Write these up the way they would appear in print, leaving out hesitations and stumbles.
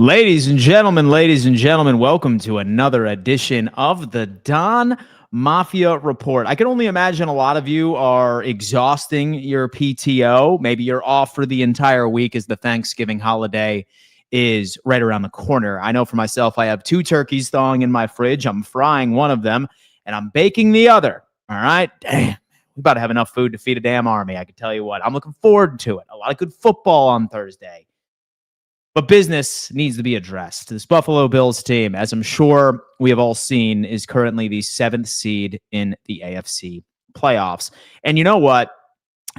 Ladies and gentlemen, welcome to another edition of the Don Mafia Report. I can only imagine a lot of you are exhausting your PTO. Maybe you're off for the entire week as the Thanksgiving holiday is right around the corner. I know for myself, I have 2 turkeys thawing in my fridge. I'm frying one of them and I'm baking the other. All right. Damn. We about to have enough food to feed a damn army. I can tell you what. I'm looking forward to it. A lot of good football on Thursday. But business needs to be addressed. This Buffalo Bills team, as I'm sure we have all seen, is currently the 7th seed in the AFC playoffs. And you know what?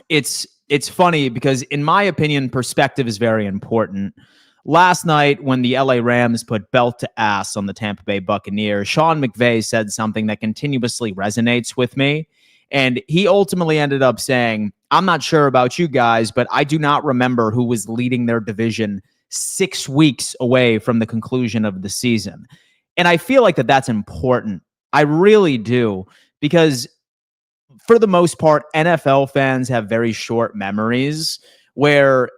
It's funny because, in my opinion, perspective is very important. Last night, when the LA Rams put belt to ass on the Tampa Bay Buccaneers, Sean McVay said something that continuously resonates with me. And he ultimately ended up saying, I'm not sure about you guys, but I do not remember who was leading their division 6 weeks away from the conclusion of the season. And I feel like that's important. I really do, because for the most part, NFL fans have very short memories where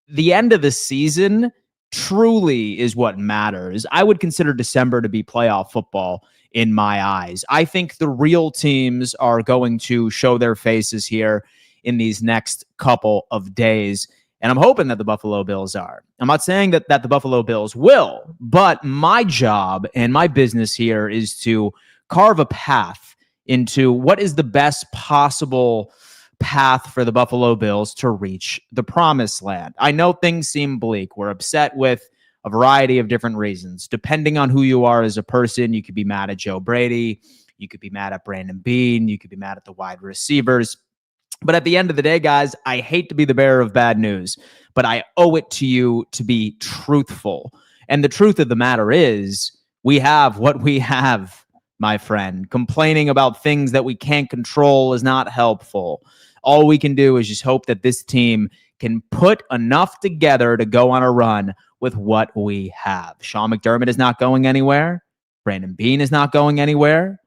the end of the season truly is what matters. I would consider December to be playoff football in my eyes. I think the real teams are going to show their faces here in these next couple of days. And I'm hoping that the Buffalo Bills are. I'm not saying that the Buffalo Bills will, but my job and my business here is to carve a path into what is the best possible path for the Buffalo Bills to reach the promised land. I know things seem bleak. We're upset with a variety of different reasons. Depending on who you are as a person, you could be mad at Joe Brady. You could be mad at Brandon Beane. You could be mad at the wide receivers. But at the end of the day, guys, I hate to be the bearer of bad news, but I owe it to you to be truthful. And the truth of the matter is, we have what we have, my friend. Complaining about things that we can't control is not helpful. All we can do is just hope that this team can put enough together to go on a run with what we have. Sean McDermott is not going anywhere. Brandon Beane is not going anywhere.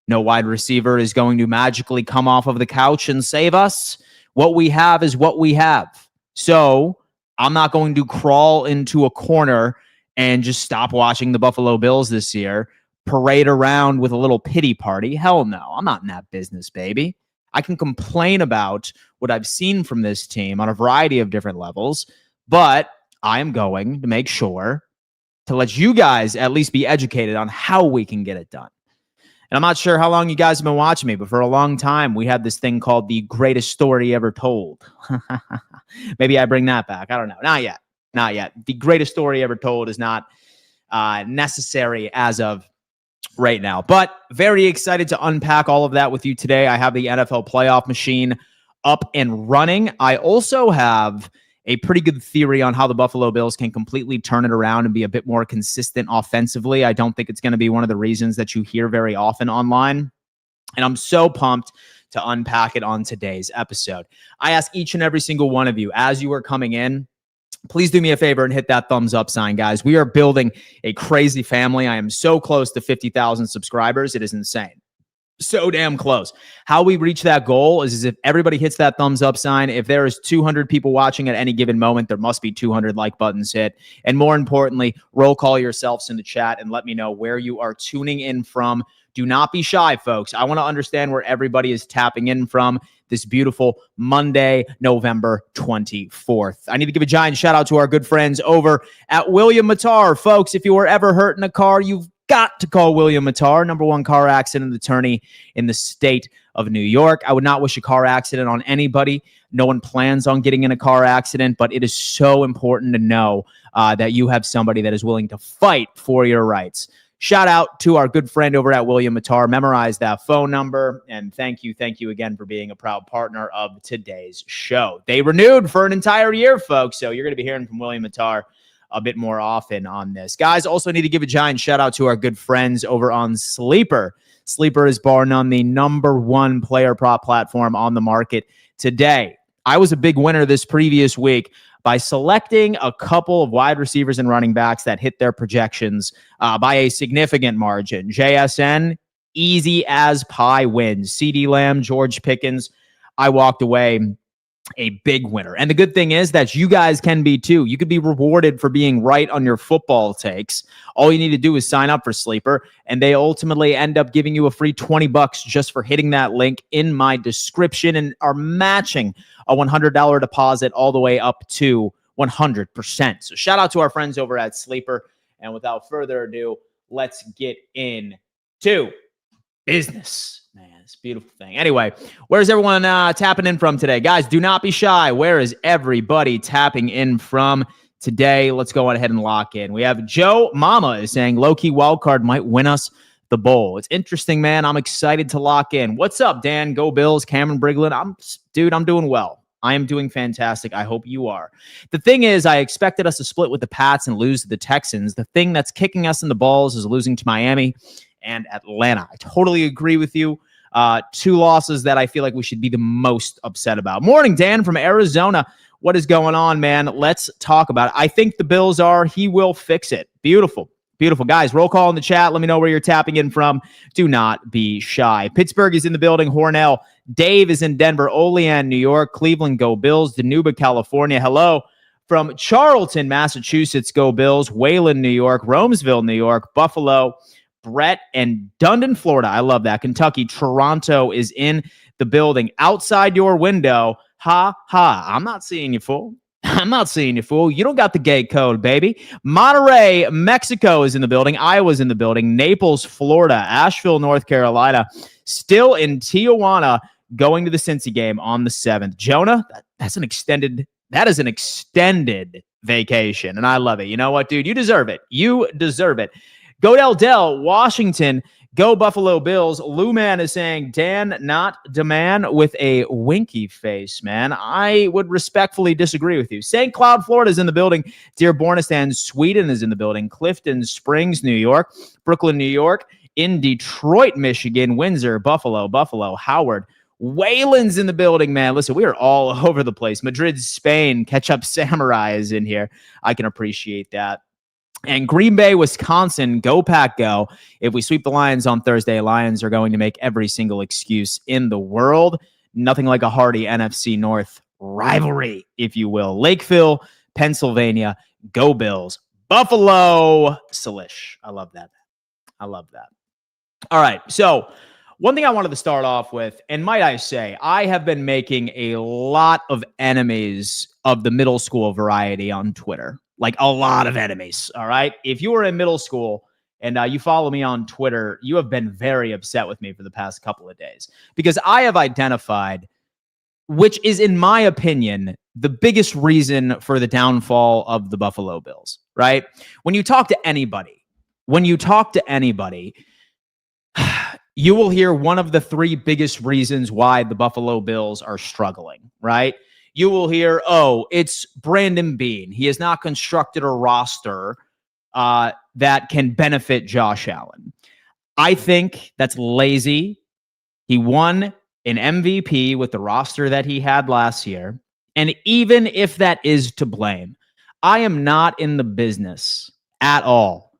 No wide receiver is going to magically come off of the couch and save us. What we have is what we have. So I'm not going to crawl into a corner and just stop watching the Buffalo Bills this year, parade around with a little pity party. Hell no, I'm not in that business, baby. I can complain about what I've seen from this team on a variety of different levels, but I am going to make sure to let you guys at least be educated on how we can get it done. And I'm not sure how long you guys have been watching me, but for a long time, we had this thing called the greatest story ever told. Maybe I bring that back. I don't know. Not yet. Not yet. The greatest story ever told is not necessary as of right now. But very excited to unpack all of that with you today. I have the NFL playoff machine up and running. I also have a pretty good theory on how the Buffalo Bills can completely turn it around and be a bit more consistent offensively. I don't think it's going to be one of the reasons that you hear very often online. And I'm so pumped to unpack it on today's episode. I ask each and every single one of you, as you are coming in, please do me a favor and hit that thumbs up sign, guys. We are building a crazy family. I am so close to 50,000 subscribers. It is insane. So damn close. How we reach that goal is if everybody hits that thumbs up sign. If there is 200 people watching at any given moment, there must be 200 like buttons hit. And more importantly, roll call yourselves in the chat and let me know where you are tuning in from. Do not be shy, folks. I want to understand where everybody is tapping in from this beautiful Monday, November 24th. I need to give a giant shout out to our good friends over at William Matar. Folks, if you were ever hurt in a car, you've got to call William Matar, #1 car accident attorney in the state of New York. I would not wish a car accident on anybody. No one plans on getting in a car accident, but it is so important to know that you have somebody that is willing to fight for your rights. Shout out to our good friend over at William Matar. Memorize that phone number. And thank you again for being a proud partner of today's show. They renewed for an entire year, folks. So you're going to be hearing from William Matar a bit more often on this. Guys, also need to give a giant shout out to our good friends over on Sleeper. Sleeper is bar none the #1 player prop platform on the market today. I was a big winner this previous week by selecting a couple of wide receivers and running backs that hit their projections by a significant margin. JSN, easy as pie wins. CeeDee Lamb, George Pickens. I walked away a big winner. And the good thing is that you guys can be too. You could be rewarded for being right on your football takes. All you need to do is sign up for Sleeper, and they ultimately end up giving you a free $20 just for hitting that link in my description, and are matching a $100 deposit all the way up to 100%. So shout out to our friends over at Sleeper. And without further ado, let's get into business. Man, it's a beautiful thing. Anyway, where's everyone tapping in from today? Guys, do not be shy. Where is everybody tapping in from today? Let's go on ahead and lock in. We have Joe Mama is saying low-key wild card might win us the bowl. It's interesting, man. I'm excited to lock in. What's up, Dan? Go Bills. Cameron Briglin. I'm doing well. I am doing fantastic. I hope you are. The thing is, I expected us to split with the Pats and lose to the Texans. The thing that's kicking us in the balls is losing to Miami and Atlanta. I totally agree with you. Two losses that I feel like we should be the most upset about. Morning, Dan from Arizona. What is going on, man? Let's talk about it. I think the Bills are. He will fix it. Beautiful. Beautiful. Guys, roll call in the chat. Let me know where you're tapping in from. Do not be shy. Pittsburgh is in the building. Hornell. Dave is in Denver. Olean, New York. Cleveland, go Bills. Danuba, California. Hello. From Charlton, Massachusetts, go Bills. Wayland, New York. Romesville, New York. Buffalo. Brett and Dundon, Florida. I love that. Kentucky. Toronto is in the building. Outside your window. Ha, ha. I'm not seeing you, fool. I'm not seeing you, fool. You don't got the gate code, baby. Monterrey, Mexico is in the building. Iowa's in the building. Naples, Florida. Asheville, North Carolina. Still in Tijuana, going to the Cincy game on the 7th. Jonah, that is an extended vacation, and I love it. You know what, dude? You deserve it. You deserve it. Godell Dell, Washington. Go Buffalo Bills. Lou Man is saying, Dan, not demand, with a winky face, man. I would respectfully disagree with you. St. Cloud, Florida is in the building. Dearbornistan, Sweden is in the building. Clifton Springs, New York. Brooklyn, New York. In Detroit, Michigan. Windsor, Buffalo, Howard. Wayland's in the building, man. Listen, we are all over the place. Madrid, Spain. Ketchup Samurai is in here. I can appreciate that. And Green Bay, Wisconsin, go Pack go. If we sweep the Lions on Thursday, Lions are going to make every single excuse in the world. Nothing like a hearty NFC North rivalry, if you will. Lakeville, Pennsylvania, go Bills. Buffalo, Salish. I love that. All right, so one thing I wanted to start off with, and might I say, I have been making a lot of enemies of the middle school variety on Twitter. Like a lot of enemies, all right? If you were in middle school and you follow me on Twitter, you have been very upset with me for the past couple of days because I have identified, which is, in my opinion, the biggest reason for the downfall of the Buffalo Bills, right? When you talk to anybody, you will hear one of the three biggest reasons why the Buffalo Bills are struggling, right? You will hear, oh, it's Brandon Beane. He has not constructed a roster that can benefit Josh Allen. I think that's lazy. He won an MVP with the roster that he had last year. And even if that is to blame, I am not in the business at all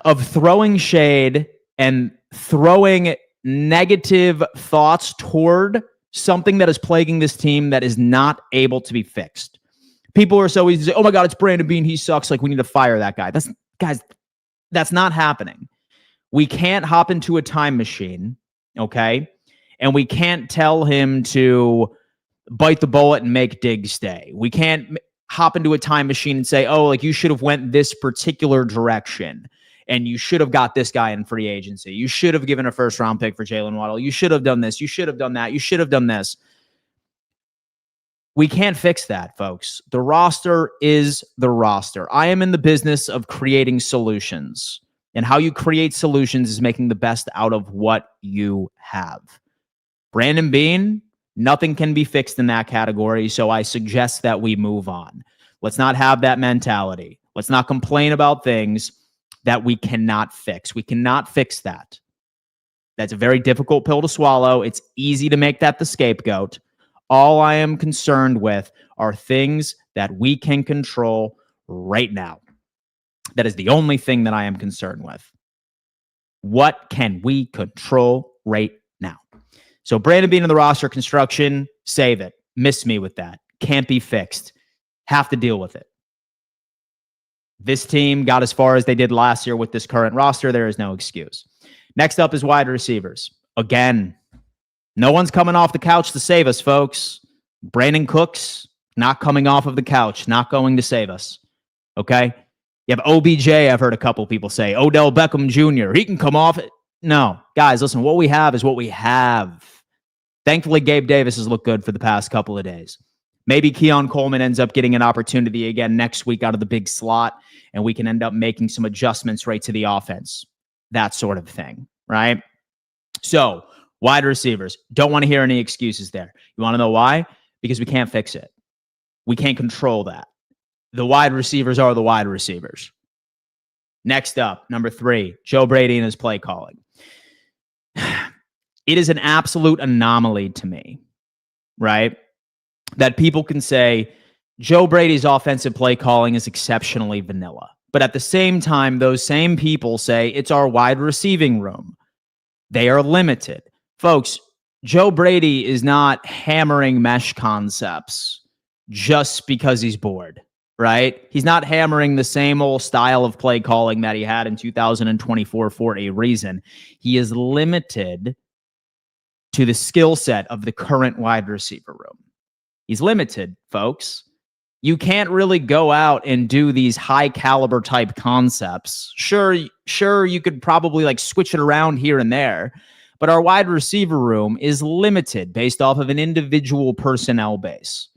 of throwing shade and throwing negative thoughts toward something that is plaguing this team that is not able to be fixed. People are so easy to say, oh my God, it's Brandon Beane. He sucks. Like, we need to fire that guy. That's not happening. We can't hop into a time machine, okay? And we can't tell him to bite the bullet and make Diggs stay. We can't hop into a time machine and say, oh, like, you should have went this particular direction. And you should have got this guy in free agency. You should have given a first-round pick for Jalen Waddle. You should have done this. You should have done that. You should have done this. We can't fix that, folks. The roster is the roster. I am in the business of creating solutions. And how you create solutions is making the best out of what you have. Brandon Beane, nothing can be fixed in that category, so I suggest that we move on. Let's not have that mentality. Let's not complain about things that we cannot fix. We cannot fix that. That's a very difficult pill to swallow. It's easy to make that the scapegoat. All I am concerned with are things that we can control right now. That is the only thing that I am concerned with. What can we control right now? So Brandon Beane in the roster construction, save it. Miss me with that. Can't be fixed. Have to deal with it. This team got as far as they did last year with this current roster. There is no excuse. Next up is wide receivers. Again, no one's coming off the couch to save us, folks. Brandon Cooks, not coming off of the couch, not going to save us. Okay? You have OBJ, I've heard a couple people say. Odell Beckham Jr., he can come off it. No. Guys, listen, what we have is what we have. Thankfully, Gabe Davis has looked good for the past couple of days. Maybe Keon Coleman ends up getting an opportunity again next week out of the big slot, and we can end up making some adjustments right to the offense. That sort of thing, right? So, wide receivers. Don't want to hear any excuses there. You want to know why? Because we can't fix it. We can't control that. The wide receivers are the wide receivers. Next up, number 3, Joe Brady and his play calling. It is an absolute anomaly to me, right? That people can say Joe Brady's offensive play calling is exceptionally vanilla. But at the same time, those same people say it's our wide receiving room. They are limited. Folks, Joe Brady is not hammering mesh concepts just because he's bored, right? He's not hammering the same old style of play calling that he had in 2024 for a reason. He is limited to the skill set of the current wide receiver room. He's limited, folks. You can't really go out and do these high caliber type concepts. Sure, you could probably like switch it around here and there, but our wide receiver room is limited based off of an individual personnel base.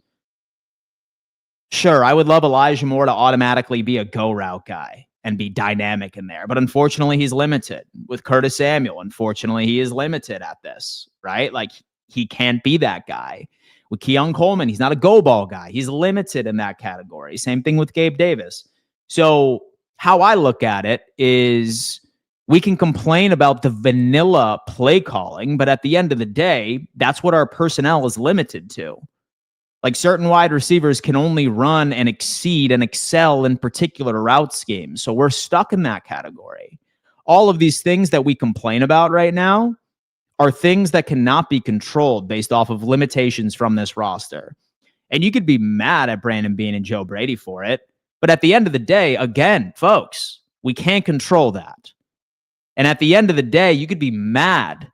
Sure, I would love Elijah Moore to automatically be a go route guy and be dynamic in there, but unfortunately he's limited. With Curtis Samuel, unfortunately he is limited at this, right? Like he can't be that guy. With Keon Coleman, he's not a go ball guy. He's limited in that category. Same thing with Gabe Davis. So how I look at it is we can complain about the vanilla play calling, but at the end of the day, that's what our personnel is limited to. Like certain wide receivers can only run and exceed and excel in particular route schemes. So we're stuck in that category. All of these things that we complain about right now are things that cannot be controlled based off of limitations from this roster. And you could be mad at Brandon Beane and Joe Brady for it. But at the end of the day, again, folks, we can't control that. And at the end of the day, you could be mad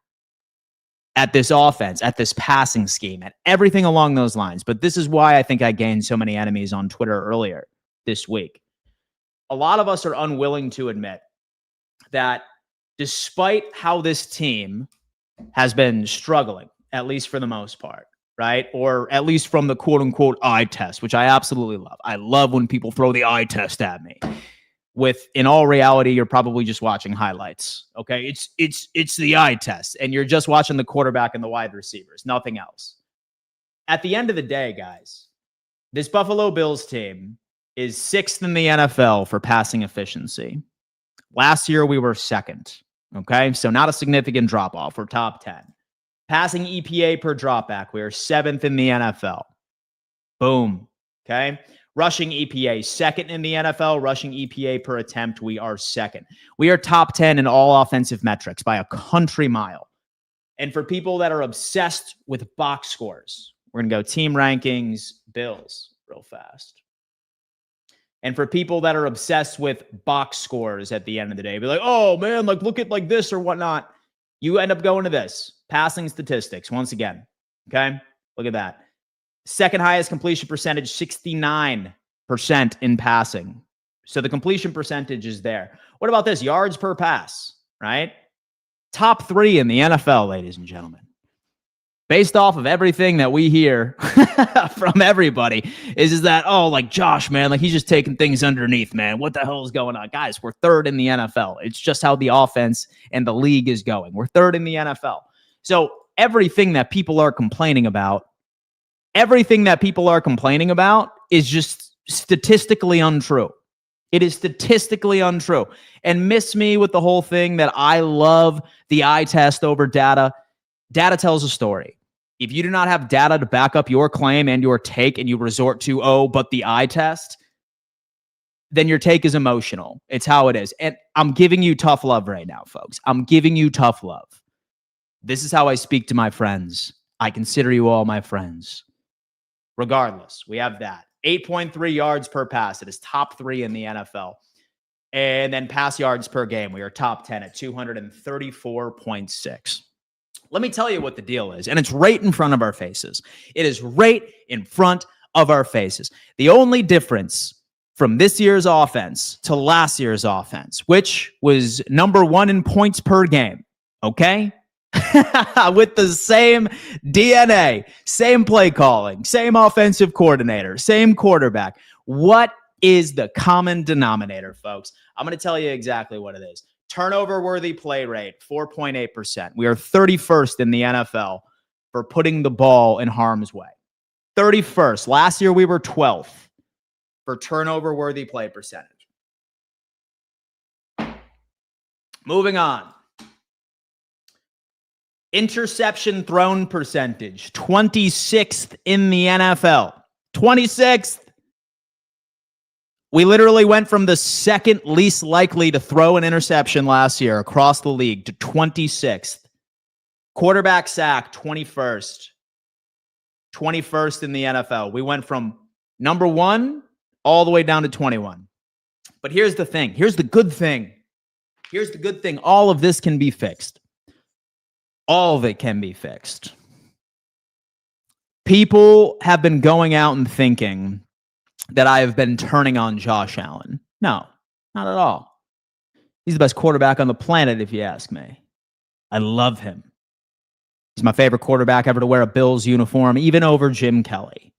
at this offense, at this passing scheme, at everything along those lines. But this is why I think I gained so many enemies on Twitter earlier this week. A lot of us are unwilling to admit that despite how this team has been struggling, at least for the most part, right? Or at least from the quote unquote eye test, which I absolutely love. I love when people throw the eye test at me. With, in all reality, you're probably just watching highlights. Okay. It's the eye test and you're just watching the quarterback and the wide receivers, nothing else. At the end of the day, guys, this Buffalo Bills team is 6th in the NFL for passing efficiency. Last year, we were 2nd. Okay, so not a significant drop-off. We're top 10. Passing EPA per dropback, we are 7th in the NFL. Boom. Okay. Rushing EPA, 2nd in the NFL. Rushing EPA per attempt, we are 2nd. We are top 10 in all offensive metrics by a country mile. And for people that are obsessed with box scores, we're going to go team rankings, Bills, real fast. And for people that are obsessed with box scores at the end of the day, be like, oh man, like look at like this or whatnot. You end up going to this. Passing statistics, once again. Okay? Look at that. Second highest completion percentage, 69% in passing. So the completion percentage is there. What about this? Yards per pass, right? Top 3 in the NFL, ladies and gentlemen. Based off of everything that we hear from everybody is that, oh, like Josh, man, like he's just taking things underneath, man. What the hell is going on? Guys, we're 3rd in the NFL. It's just how the offense and the league is going. We're 3rd in the NFL. So everything that people are complaining about is just statistically untrue. It is statistically untrue. And miss me with the whole thing that I love the eye test over data. Data tells a story. If you do not have data to back up your claim and your take and you resort to, oh, but the eye test, then your take is emotional. It's how it is. And I'm giving you tough love right now, folks. I'm giving you tough love. This is how I speak to my friends. I consider you all my friends. Regardless, we have that. 8.3 yards per pass. It is top 3 in the NFL. And then pass yards per game. We are top 10 at 234.6. Let me tell you what the deal is. And it's right in front of our faces. It is right in front of our faces. The only difference from this year's offense to last year's offense, which was number 1 in points per game, okay? With the same DNA, same play calling, same offensive coordinator, same quarterback. What is the common denominator, folks? I'm going to tell you exactly what it is. Turnover-worthy play rate, 4.8%. We are 31st in the NFL for putting the ball in harm's way. 31st. Last year, we were 12th for turnover-worthy play percentage. Moving on. Interception thrown percentage, 26th in the NFL. 26th. We literally went from the second least likely to throw an interception last year across the league to 26th. Quarterback sack, 21st. 21st in the NFL. We went from number 1 all the way down to 21. But here's the thing. Here's the good thing. Here's the good thing. All of this can be fixed. All of it can be fixed. People have been going out and thinking that I have been turning on Josh Allen. No, not at all. He's the best quarterback on the planet, if you ask me. I love him. He's my favorite quarterback ever to wear a Bills uniform, even over Jim Kelly.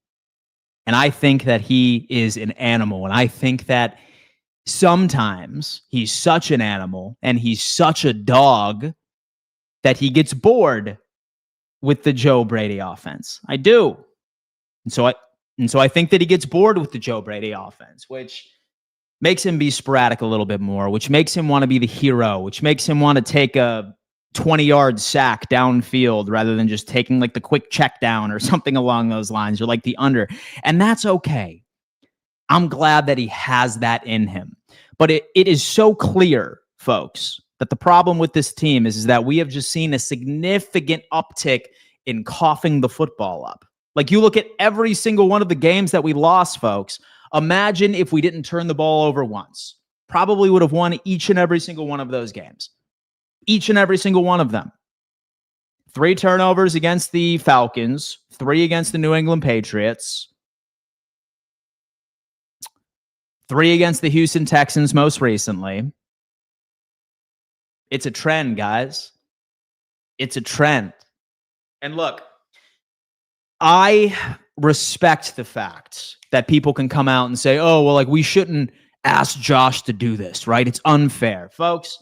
And I think that he is an animal. And I think that sometimes he's such an animal and he's such a dog that he gets bored with the Joe Brady offense. I do. And so I think that he gets bored with the Joe Brady offense, which makes him be sporadic a little bit more, which makes him want to be the hero, which makes him want to take a 20-yard sack downfield rather than just taking like the quick check down or something along those lines, or like the under. And that's okay. I'm glad that he has that in him. But it is so clear, folks, that the problem with this team is that we have just seen a significant uptick in coughing the football up. Like, you look at every single one of the games that we lost, folks. Imagine if we didn't turn the ball over once. Probably would have won each and every single one of those games. Each and every single one of them. 3 turnovers against the Falcons, 3 against the New England Patriots, 3 against the Houston Texans most recently. It's a trend, guys. It's a trend. And look, I respect the fact that people can come out and say, oh, well, like, we shouldn't ask Josh to do this, right? It's unfair. Folks,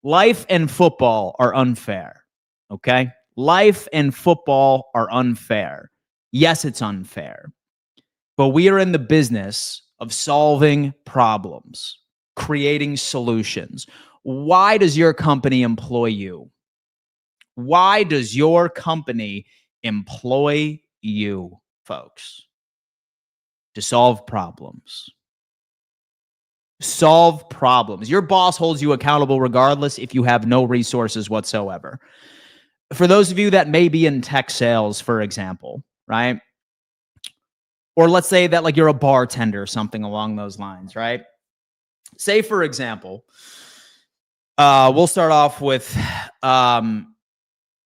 life and football are unfair, okay? Life and football are unfair. Yes, it's unfair. But we are in the business of solving problems, creating solutions. Why does your company employ you? Why does your company employ you, folks? To solve problems. Solve problems. Your boss holds you accountable regardless if you have no resources whatsoever. For those of you that may be in tech sales, for example, right? Or let's say that like you're a bartender or something along those lines, right? Say, for example, we'll start off with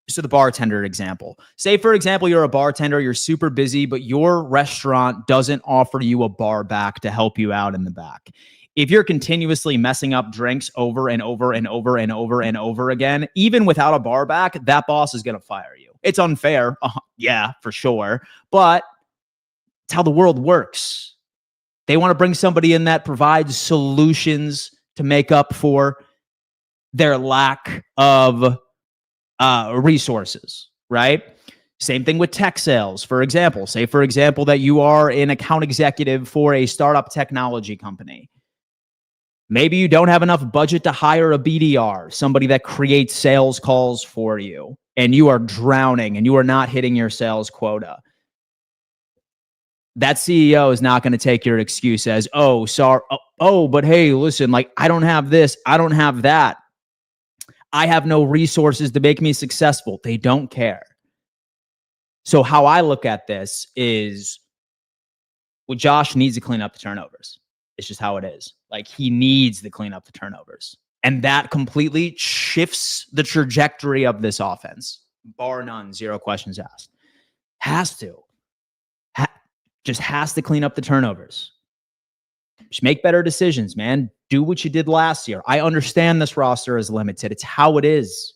so the bartender example. Say, for example, you're a bartender, you're super busy, but your restaurant doesn't offer you a bar back to help you out in the back. If you're continuously messing up drinks over and over and over and over and over again, even without a bar back, that boss is going to fire you. It's unfair. Yeah, for sure. But it's how the world works. They want to bring somebody in that provides solutions to make up for their lack of resources, right? Same thing with tech sales, for example. Say, for example, that you are an account executive for a startup technology company. Maybe you don't have enough budget to hire a BDR, somebody that creates sales calls for you, and you are drowning and you are not hitting your sales quota. That CEO is not going to take your excuse as, oh, sorry. Oh, but hey, listen, like, I don't have this. I don't have that. I have no resources to make me successful. They don't care. So how I look at this is, well, Josh needs to clean up the turnovers. It's just how it is. Like, he needs to clean up the turnovers. And that completely shifts the trajectory of this offense. Bar none, zero questions asked. Has to. Just has to clean up the turnovers. Just make better decisions, man. Do what you did last year. I understand this roster is limited. It's how it is.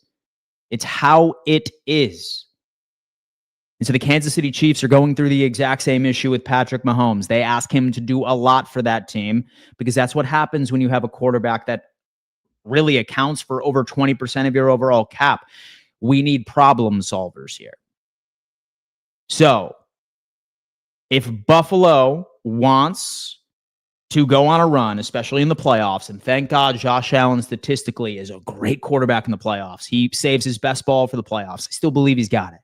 It's how it is. And so the Kansas City Chiefs are going through the exact same issue with Patrick Mahomes. They ask him to do a lot for that team because that's what happens when you have a quarterback that really accounts for over 20% of your overall cap. We need problem solvers here. So if Buffalo wants to go on a run, especially in the playoffs, and thank God Josh Allen statistically is a great quarterback in the playoffs. He saves his best ball for the playoffs. I still believe he's got it.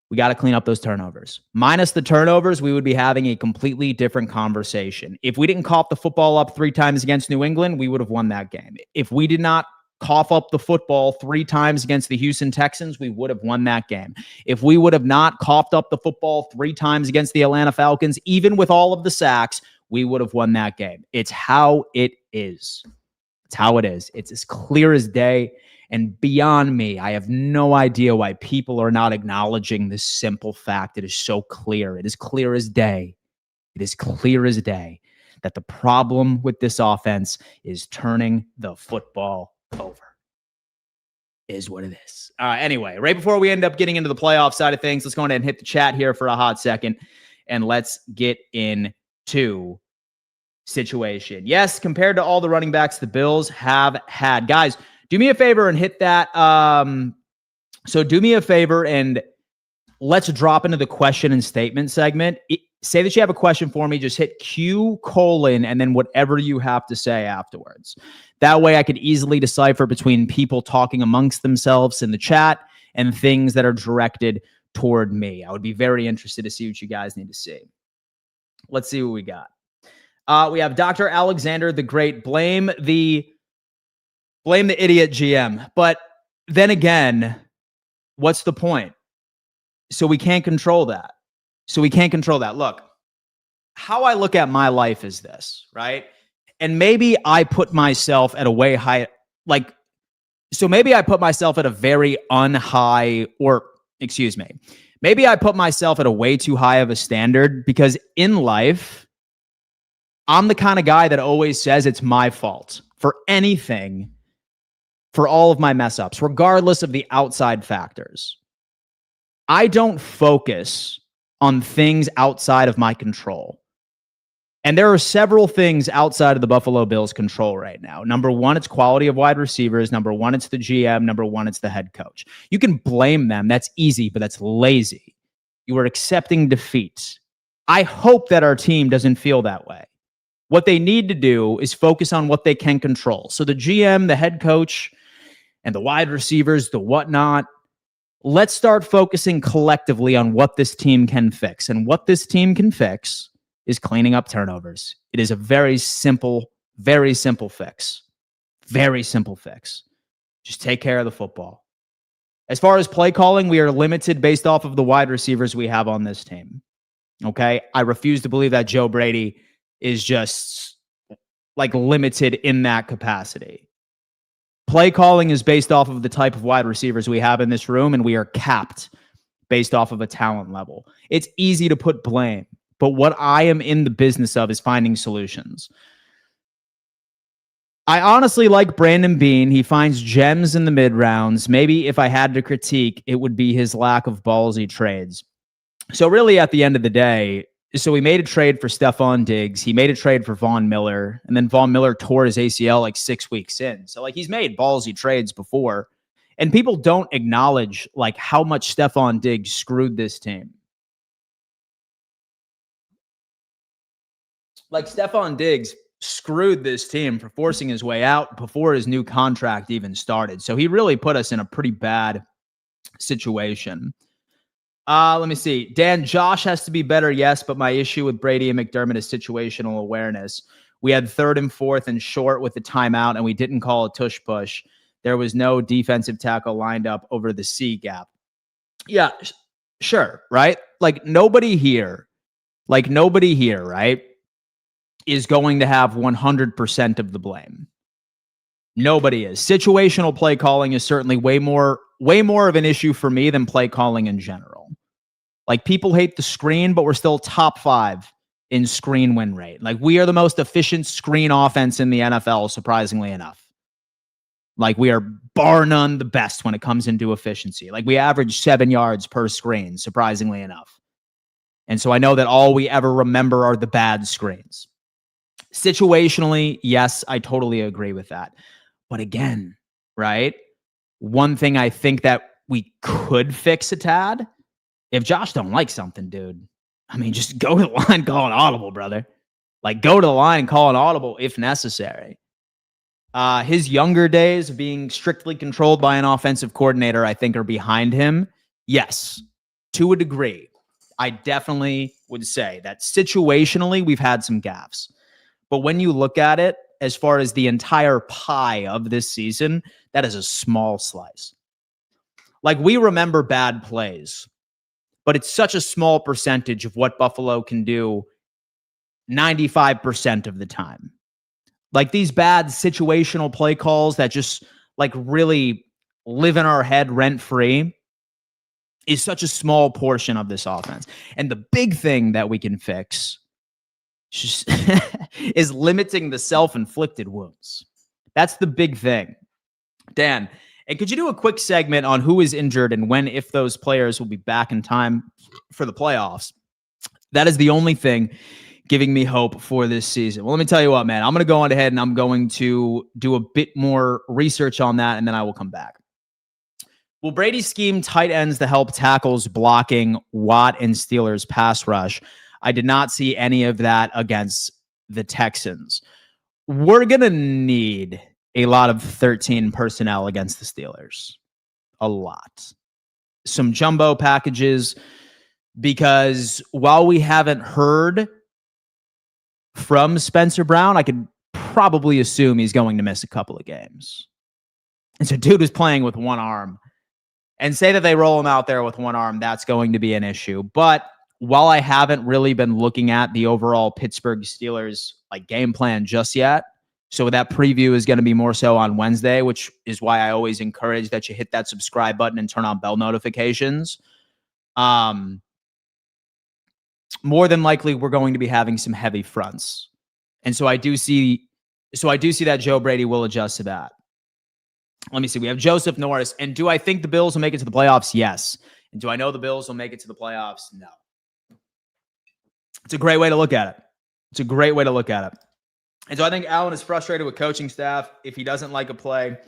We got to clean up those turnovers. Minus the turnovers, we would be having a completely different conversation. If we didn't cough the football up 3 times against New England, we would have won that game. If we did not cough up the football 3 times against the Houston Texans, we would have won that game. If we would have not coughed up the football 3 times against the Atlanta Falcons, even with all of the sacks, we would have won that game. It's how it is. It's how it is. It's as clear as day. And beyond me, I have no idea why people are not acknowledging this simple fact. It is so clear. It is clear as day. It is clear as day that the problem with this offense is turning the football over. Is what it is. Anyway, right before we end up getting into the playoff side of things, let's go ahead and hit the chat here for a hot second, and let's get into situation. Yes, compared to all the running backs the Bills have had. Guys, do me a favor and hit that. So do me a favor and let's drop into the question and statement segment. Say that you have a question for me. Just hit Q : and then whatever you have to say afterwards. That way I could easily decipher between people talking amongst themselves in the chat and things that are directed toward me. I would be very interested to see what you guys need to see. Let's see what we got. We have Dr. Alexander the Great. Blame the idiot GM. But then again, what's the point? So we can't control that. Look, how I look at my life is this, right? And maybe I put myself at a way high, maybe I put myself at a very maybe I put myself at a way too high of a standard because in life, I'm the kind of guy that always says it's my fault for anything, for all of my mess ups, regardless of the outside factors. I don't focus on things outside of my control. And there are several things outside of the Buffalo Bills' control right now. Number one, it's quality of wide receivers. Number one, it's the GM. Number one, it's the head coach. You can blame them. That's easy, but that's lazy. You are accepting defeat. I hope that our team doesn't feel that way. What they need to do is focus on what they can control. So the GM, the head coach, and the wide receivers, the whatnot, let's start focusing collectively on what this team can fix. And what this team can fix is cleaning up turnovers. It is a very simple fix. Very simple fix. Just take care of the football. As far as play calling, we are limited based off of the wide receivers we have on this team. Okay? I refuse to believe that Joe Brady is just limited in that capacity. Play calling is based off of the type of wide receivers we have in this room, and we are capped based off of a talent level. It's easy to put blame, but what I am in the business of is finding solutions. I honestly like Brandon Beane. He finds gems in the mid rounds. Maybe if I had to critique, it would be his lack of ballsy trades. So really at the end of the day, so we made a trade for Stephon Diggs. He made a trade for Von Miller, and then Von Miller tore his ACL 6 weeks in. So he's made ballsy trades before, and people don't acknowledge how much Stephon Diggs screwed this team. Stephon Diggs screwed this team for forcing his way out before his new contract even started. So he really put us in a pretty bad situation. Let me see. Dan, Josh has to be better, yes, but my issue with Brady and McDermott is situational awareness. We had 3rd and 4th and short with the timeout, and we didn't call a tush push. There was no defensive tackle lined up over the C gap. Yeah, Sure, right? Like nobody here, right, is going to have 100% of the blame. Nobody is. Situational play calling is certainly way more of an issue for me than play calling in general. Like people hate the screen, but we're still top 5 in screen win rate. Like we are the most efficient screen offense in the NFL, surprisingly enough. Like we are bar none the best when it comes into efficiency. Like we average 7 yards per screen, surprisingly enough. And so I know that all we ever remember are the bad screens. Situationally, yes, I totally agree with that. But again, right? One thing I think that we could fix a tad, if Josh don't like something, dude, I mean, just go to the line, call an audible, brother. Like go to the line and call an audible if necessary. His younger days of being strictly controlled by an offensive coordinator, I think, are behind him. Yes, to a degree. I definitely would say that situationally, we've had some gaffes. But when you look at it, as far as the entire pie of this season, that is a small slice. Like we remember bad plays, but it's such a small percentage of what Buffalo can do 95% of the time. Like these bad situational play calls that just like really live in our head rent free is such a small portion of this offense. And the big thing that we can fix just is limiting the self-inflicted wounds. That's the big thing. Dan, and could you do a quick segment on who is injured and when, if those players will be back in time for the playoffs? That is the only thing giving me hope for this season. Well, let me tell you what, man. I'm going to go on ahead and I'm going to do a bit more research on that, and then I will come back. Will Brady scheme tight ends to help tackles, blocking, Watt, and Steelers pass rush? I did not see any of that against the Texans. We're going to need a lot of 13 personnel against the Steelers. A lot. Some jumbo packages, because while we haven't heard from Spencer Brown, I could probably assume he's going to miss a couple of games. And so dude is playing with one arm. And say that they roll him out there with one arm, that's going to be an issue. But while I haven't really been looking at the overall Pittsburgh Steelers like game plan just yet, so that preview is going to be more so on Wednesday, which is why I always encourage that you hit that subscribe button and turn on bell notifications. More than likely, we're going to be having some heavy fronts. And so I do see that Joe Brady will adjust to that. Let me see. We have Joseph Norris. And do I think the Bills will make it to the playoffs? Yes. And do I know the Bills will make it to the playoffs? No. It's a great way to look at it. And so I think Allen is frustrated with coaching staff. If he doesn't like a play,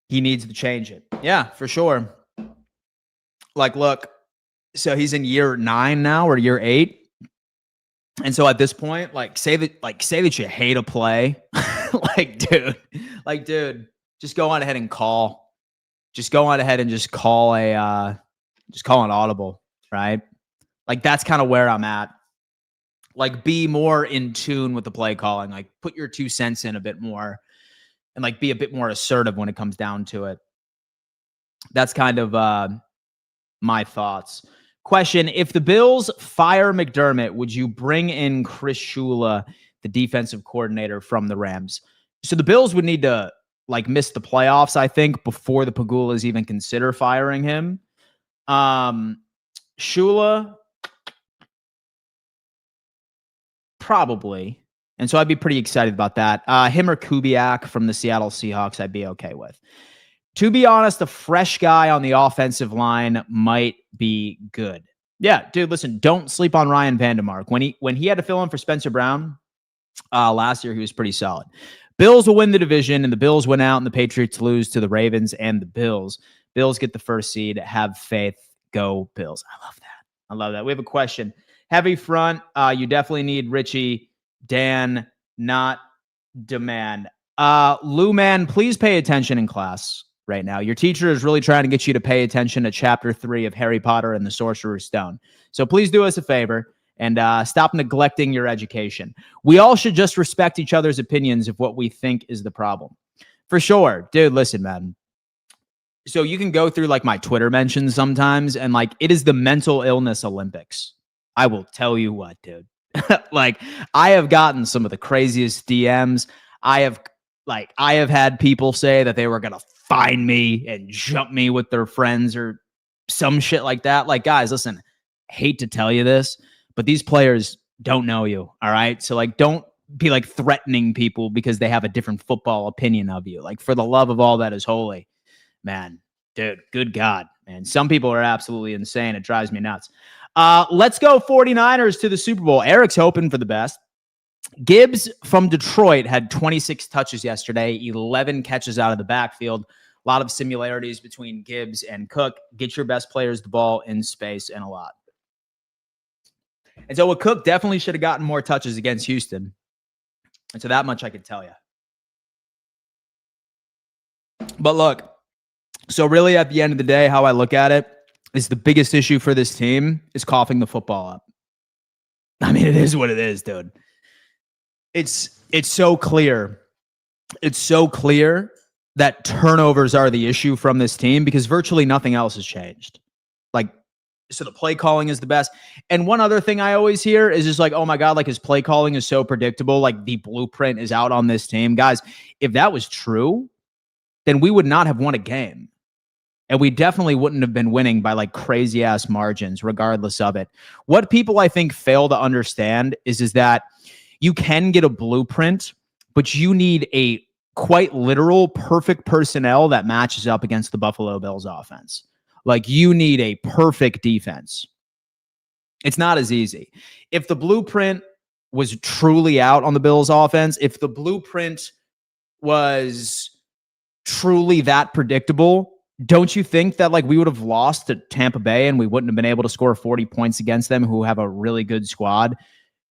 he needs to change it. Yeah, for sure. Like, look, so he's in year 9 now or year 8. And so at this point, say that you hate a play. dude, just go on ahead and call. Just go on ahead and just call an audible, right? Like that's kind of where I'm at. Like be more in tune with the play calling. Like put your 2 cents in a bit more and like be a bit more assertive when it comes down to it. That's kind of my thoughts. Question: if the Bills fire McDermott, would you bring in Chris Shula, the defensive coordinator from the Rams? So the Bills would need to like miss the playoffs, I think, before the Pagulas even consider firing him. Shula, probably. And so I'd be pretty excited about that. Him or Kubiak from the Seattle Seahawks, I'd be okay with. To be honest, a fresh guy on the offensive line might be good. Yeah, dude, listen, don't sleep on Ryan Vandemark. When he had to fill in for Spencer Brown last year, he was pretty solid. Bills will win the division, and the Bills win out, and the Patriots lose to the Ravens and the Bills. Bills get the first seed. Have faith. Go Bills. I love that. We have a question. Heavy front. You definitely need Richie, Dan, not demand. Lou, man, please pay attention in class right now. Your teacher is really trying to get you to pay attention to chapter 3 of Harry Potter and the Sorcerer's Stone. So please do us a favor and stop neglecting your education. We all should just respect each other's opinions of what we think is the problem. For sure. Dude, listen, man. So you can go through like my Twitter mentions sometimes, and like it is the mental illness Olympics. I will tell you what, dude. Like I have gotten some of the craziest DMs. I have had people say that they were gonna find me and jump me with their friends or some shit like that. Like, guys, listen, I hate to tell you this, but these players don't know you. All right. So like don't be like threatening people because they have a different football opinion of you. Like, for the love of all that is holy, man, dude, good God, man. Some people are absolutely insane. It drives me nuts. Let's go 49ers to the Super Bowl. Eric's hoping for the best. Gibbs from Detroit had 26 touches yesterday, 11 catches out of the backfield. A lot of similarities between Gibbs and Cook. Get your best players the ball in space and a lot. And so Cook definitely should have gotten more touches against Houston. And so that much I could tell you. But look, so really at the end of the day, how I look at it is the biggest issue for this team is coughing the football up. I mean, it is what it is, dude. It's so clear. It's so clear that turnovers are the issue from this team because virtually nothing else has changed. Like, so the play calling is the best. And one other thing I always hear is just like, oh my God, like his play calling is so predictable. Like the blueprint is out on this team. Guys, if that was true, then we would not have won a game. And we definitely wouldn't have been winning by like crazy ass margins, regardless of it. What people I think fail to understand is that you can get a blueprint, but you need a quite literal perfect personnel that matches up against the Buffalo Bills offense. Like you need a perfect defense. It's not as easy. If the blueprint was truly out on the Bills offense, if the blueprint was truly that predictable, don't you think that like we would have lost to Tampa Bay and we wouldn't have been able to score 40 points against them, who have a really good squad?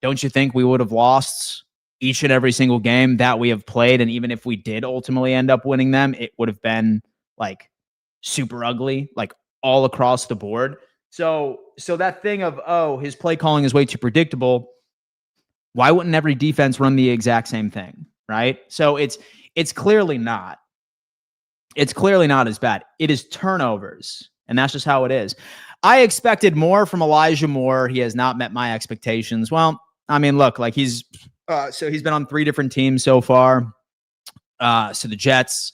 Don't you think we would have lost each and every single game that we have played? And even if we did ultimately end up winning them, it would have been like super ugly, like all across the board. So that thing of, oh, his play calling is way too predictable. Why wouldn't every defense run the exact same thing? Right. So it's clearly not. It's clearly not as bad. It is turnovers. And that's just how it is. I expected more from Elijah Moore. He has not met my expectations. Well, I mean, look, like he's been on 3 different teams so far. So the Jets,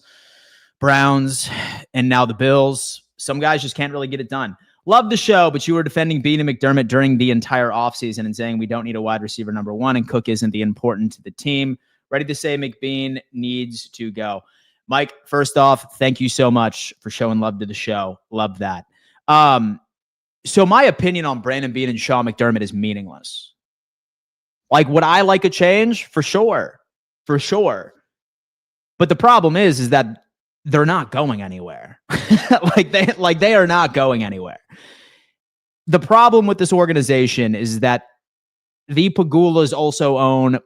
Browns, and now the Bills. Some guys just can't really get it done. Love the show, but you were defending Bean and McDermott during the entire offseason and saying we don't need a wide receiver number 1 and Cook isn't the important to the team. Ready to say McBean needs to go. Mike, first off, thank you so much for showing love to the show. Love that. So my opinion on Brandon Beane and Sean McDermott is meaningless. Like, would I like a change? For sure. For sure. But the problem is that they're not going anywhere. they are not going anywhere. The problem with this organization is that the Pagulas also own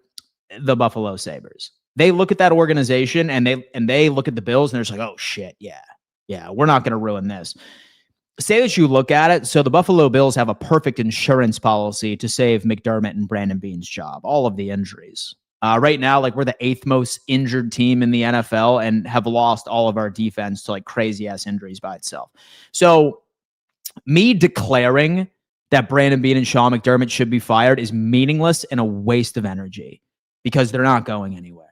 the Buffalo Sabres. They look at that organization and they look at the Bills and they're just like, oh shit, yeah, we're not going to ruin this. Say that you look at it. So the Buffalo Bills have a perfect insurance policy to save McDermott and Brandon Beane's job, all of the injuries. Right now, like we're the 8th most injured team in the NFL and have lost all of our defense to like crazy ass injuries by itself. So me declaring that Brandon Beane and Sean McDermott should be fired is meaningless and a waste of energy because they're not going anywhere.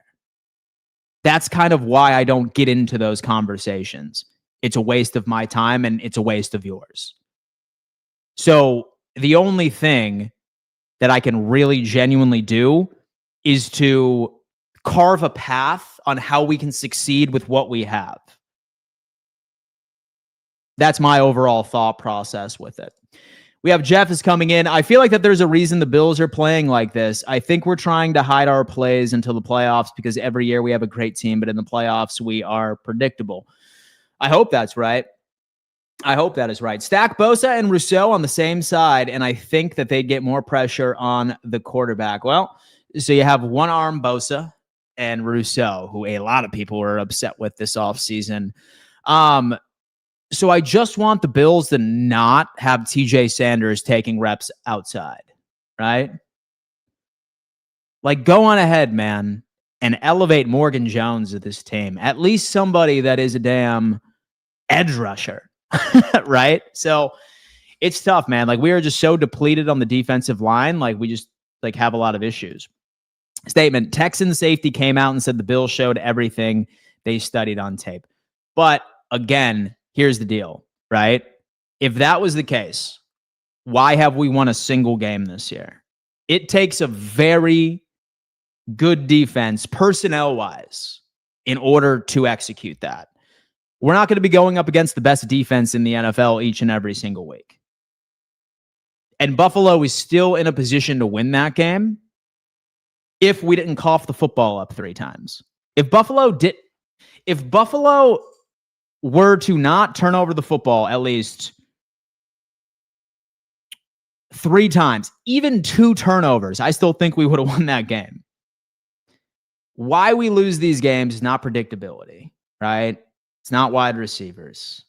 That's kind of why I don't get into those conversations. It's a waste of my time and it's a waste of yours. So the only thing that I can really genuinely do is to carve a path on how we can succeed with what we have. That's my overall thought process with it. We have Jeff is coming in. I feel like that there's a reason the Bills are playing like this. I think we're trying to hide our plays until the playoffs because every year we have a great team, but in the playoffs we are predictable. I hope that's right. I hope that is right. Stack Bosa and Rousseau on the same side, and I think that they'd get more pressure on the quarterback. Well, so you have one arm Bosa and Rousseau, who a lot of people were upset with this offseason. So I just want the Bills to not have TJ Sanders taking reps outside, right? Like, go on ahead, man, and elevate Morgan Jones to this team. At least somebody that is a damn edge rusher, right? So it's tough, man. Like we are just so depleted on the defensive line. Like we just like have a lot of issues. Statement: Texan safety came out and said the Bills showed everything they studied on tape. But again, here's the deal, right? If that was the case, why have we won a single game this year? It takes a very good defense, personnel-wise, in order to execute that. We're not going to be going up against the best defense in the NFL each and every single week. And Buffalo is still in a position to win that game if we didn't cough the football up 3 times. If Buffalo were to not turn over the football at least 3 times, even 2 turnovers, I still think we would have won that game. Why we lose these games is not predictability, right? It's not wide receivers.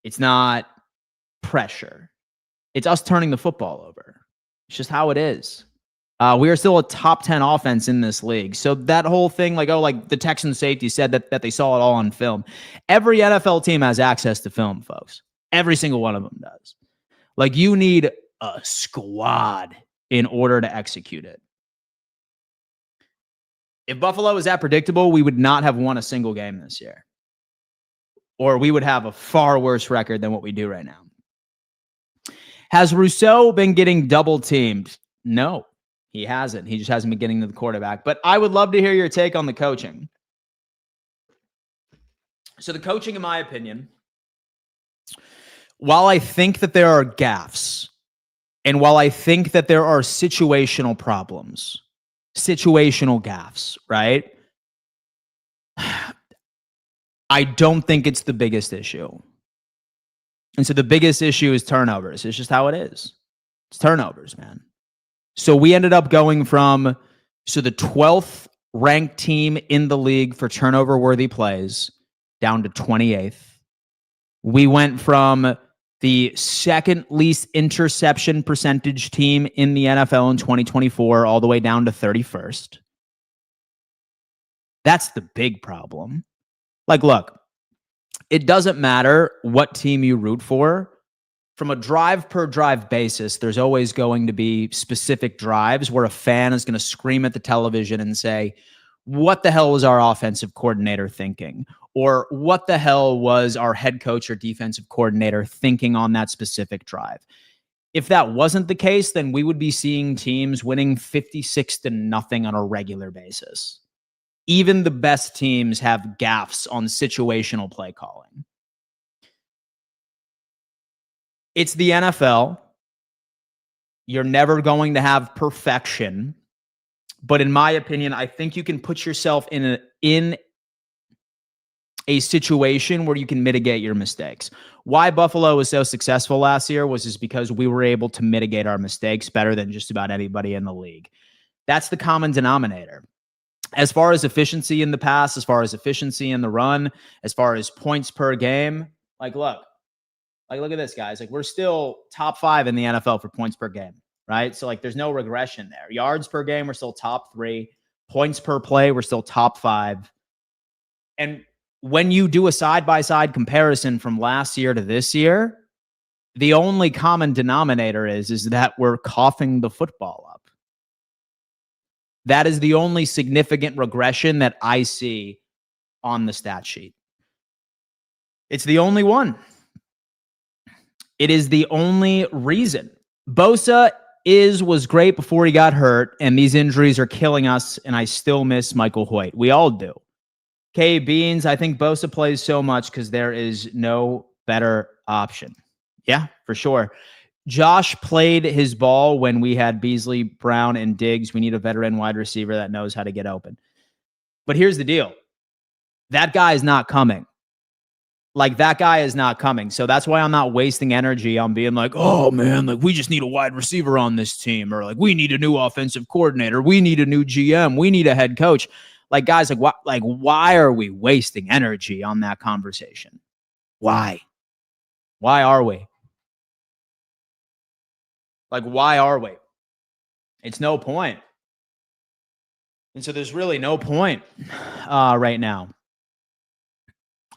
It's not pressure. It's us turning the football over. It's just how it is. We are still a top 10 offense in this league. So that whole thing, like, the Texan safety said that they saw it all on film. Every NFL team has access to film, folks. Every single one of them does. Like, you need a squad in order to execute it. If Buffalo was that predictable, we would not have won a single game this year. Or we would have a far worse record than what we do right now. Has Rousseau been getting double teamed? No, he hasn't. He just hasn't been getting to the quarterback. But I would love to hear your take on the coaching. So the coaching, in my opinion, while I think that there are gaffes, and while I think that there are situational problems, situational gaffes, right? I don't think it's the biggest issue. And so the biggest issue is turnovers. It's just how it is. It's turnovers, man. So we ended up going from the 12th ranked team in the league for turnover-worthy plays down to 28th. We went from the second least interception percentage team in the NFL in 2024 all the way down to 31st. That's the big problem. Like, look, it doesn't matter what team you root for. From a drive per drive basis, there's always going to be specific drives where a fan is going to scream at the television and say, what the hell was our offensive coordinator thinking? Or what the hell was our head coach or defensive coordinator thinking on that specific drive? If that wasn't the case, then we would be seeing teams winning 56-0 on a regular basis. Even the best teams have gaffes on situational play calling. It's the NFL. You're never going to have perfection. But in my opinion, I think you can put yourself in a situation where you can mitigate your mistakes. Why Buffalo was so successful last year was just because we were able to mitigate our mistakes better than just about anybody in the league. That's the common denominator. As far as efficiency in the pass, as far as efficiency in the run, as far as points per game, look at this, guys. We're still top 5 in the NFL for points per game, right? So there's no regression there. Yards per game, we're still top 3. Points per play, we're still top 5. And when you do a side-by-side comparison from last year to this year, the only common denominator is that we're coughing the football up. That is the only significant regression that I see on the stat sheet. It's the only one. It is the only reason. Bosa was great before he got hurt, and these injuries are killing us, and I still miss Michael Hoyt. We all do. K Beans, I think Bosa plays so much because there is no better option. Yeah, for sure. Josh played his ball when we had Beasley, Brown, and Diggs. We need a veteran wide receiver that knows how to get open. But here's the deal. That guy is not coming. That guy is not coming. So that's why I'm not wasting energy on being oh, man, we just need a wide receiver on this team. Or we need a new offensive coordinator. We need a new GM. We need a head coach. Guys, why are we wasting energy on that conversation? Why? Why are we? Why are we? It's no point. And so there's really no point right now.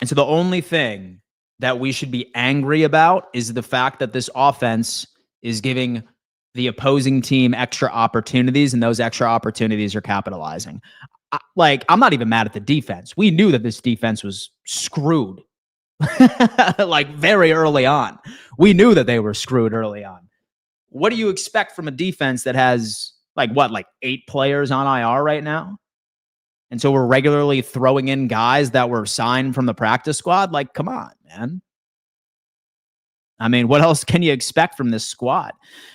And so the only thing that we should be angry about is the fact that this offense is giving the opposing team extra opportunities, and those extra opportunities are capitalizing. I'm not even mad at the defense. We knew that this defense was screwed like very early on. We knew that they were screwed early on. What do you expect from a defense that has like 8 players on IR right now? And so we're regularly throwing in guys that were signed from the practice squad. Like, come on, man. I mean, what else can you expect from this squad?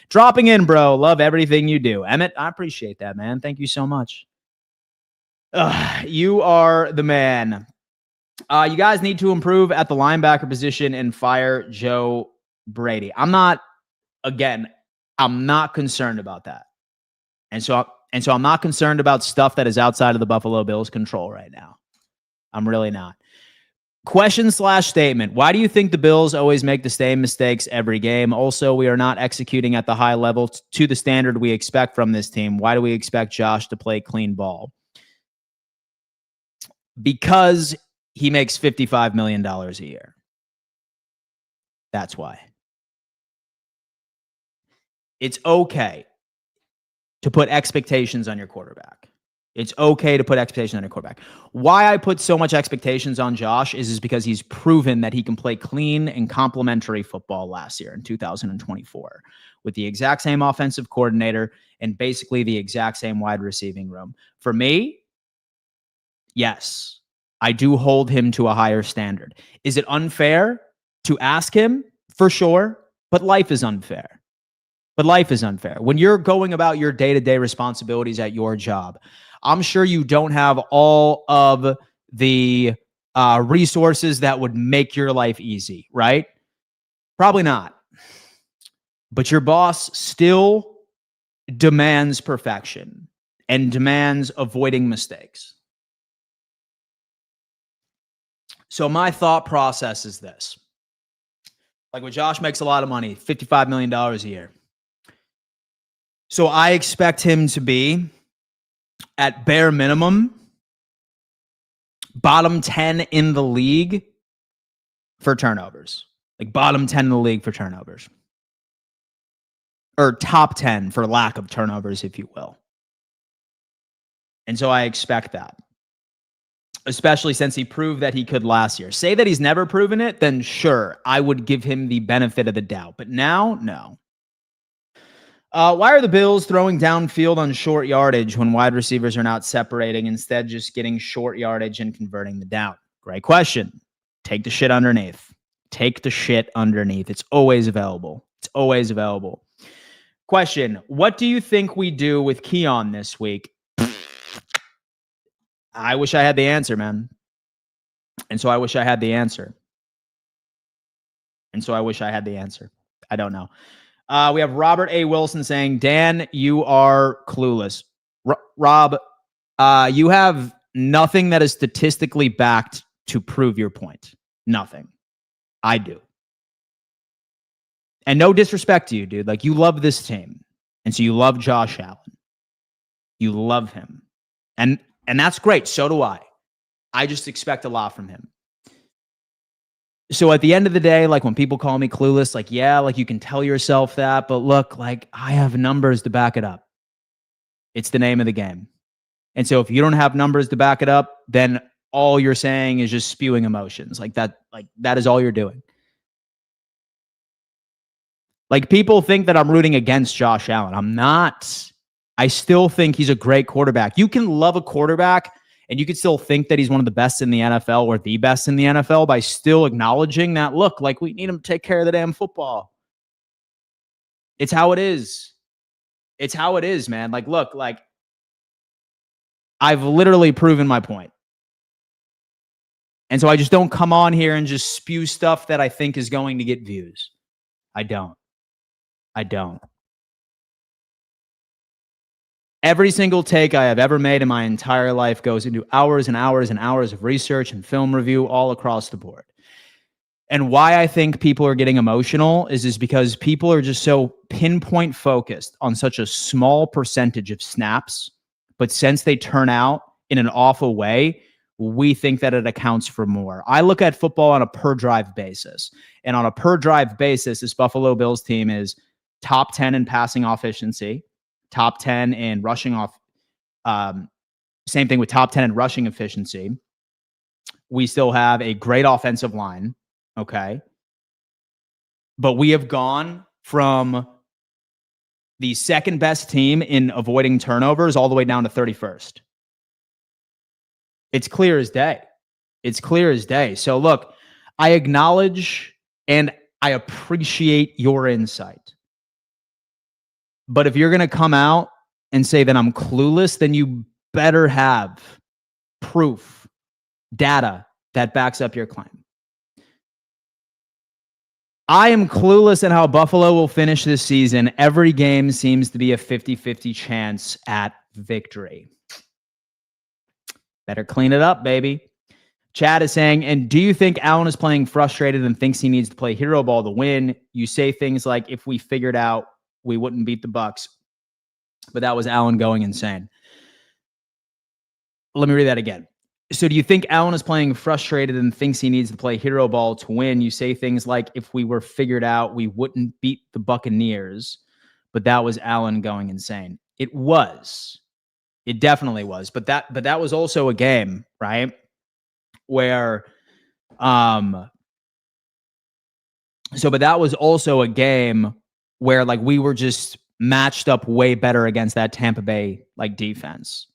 Dropping in, bro. Love everything you do. Emmett, I appreciate that, man. Thank you so much. You are the man. You guys need to improve at the linebacker position and fire Joe Brady. I'm not concerned about that. And so I'm not concerned about stuff that is outside of the Buffalo Bills' control right now. I'm really not. Question/statement. Why do you think the Bills always make the same mistakes every game? Also, we are not executing at the high level to the standard we expect from this team. Why do we expect Josh to play clean ball? Because he makes $55 million a year. That's why. It's okay to put expectations on your quarterback. It's okay to put expectations on your quarterback. Why I put so much expectations on Josh is because he's proven that he can play clean and complementary football last year in 2024 with the exact same offensive coordinator and basically the exact same wide receiving room. For me, yes, I do hold him to a higher standard. Is it unfair to ask him? For sure, but life is unfair. When you're going about your day-to-day responsibilities at your job, I'm sure you don't have all of the resources that would make your life easy, right? Probably not. But your boss still demands perfection and demands avoiding mistakes. So my thought process is this. Like when Josh makes a lot of money, $55 million a year. So I expect him to be, at bare minimum, bottom 10 in the league for turnovers. Like bottom 10 in the league for turnovers. Or top 10 for lack of turnovers, if you will. And so I expect that. Especially since he proved that he could last year. Say that he's never proven it, then sure, I would give him the benefit of the doubt. But now, no. Why are the Bills throwing downfield on short yardage when wide receivers are not separating, instead just getting short yardage and converting the down? Great question. Take the shit underneath. It's always available. Question. What do you think we do with Keon this week? I wish I had the answer, man. And so I wish I had the answer. I don't know. We have Robert A. Wilson saying, Dan, you are clueless. Rob, you have nothing that is statistically backed to prove your point. Nothing. I do. And no disrespect to you, dude. Like, you love this team. And so you love Josh Allen. You love him. And that's great. So do I. I just expect a lot from him. So at the end of the day, like when people call me clueless, like, yeah, like you can tell yourself that, but look, like I have numbers to back it up. It's the name of the game. And so if you don't have numbers to back it up, then all you're saying is just spewing emotions. Like that is all you're doing. Like people think that I'm rooting against Josh Allen. I'm not. I still think he's a great quarterback. You can love a quarterback and you could still think that he's one of the best in the NFL or the best in the NFL by still acknowledging that, look, like we need him to take care of the damn football. It's how it is. It's how it is, man. Like, look, like I've literally proven my point. And so I just don't come on here and just spew stuff that I think is going to get views. I don't. Every single take I have ever made in my entire life goes into hours and hours and hours of research and film review all across the board. And why I think people are getting emotional is because people are just so pinpoint focused on such a small percentage of snaps. But since they turn out in an awful way, we think that it accounts for more. I look at football on a per drive basis. And on a per drive basis, this Buffalo Bills team is top 10 in passing efficiency, top 10 in rushing off. Same thing with top 10 in rushing efficiency. We still have a great offensive line. Okay. But we have gone from the second best team in avoiding turnovers all the way down to 31st. It's clear as day. It's clear as day. So look, I acknowledge and I appreciate your insight. But if you're going to come out and say that I'm clueless, then you better have proof, data that backs up your claim. I am clueless in how Buffalo will finish this season. Every game seems to be a 50-50 chance at victory. Better clean it up, baby. Chad is saying, and do you think Allen is playing frustrated and thinks he needs to play hero ball to win? You say things like, if we figured out we wouldn't beat the Bucs. But that was Allen going insane. Let me read that again. So do you think Allen is playing frustrated and thinks he needs to play hero ball to win? You say things like, if we were figured out, we wouldn't beat the Buccaneers. But that was Allen going insane. It was. It definitely was. But that was also a game, right? Where, but that was also a game where like we were just matched up way better against that Tampa Bay like defense.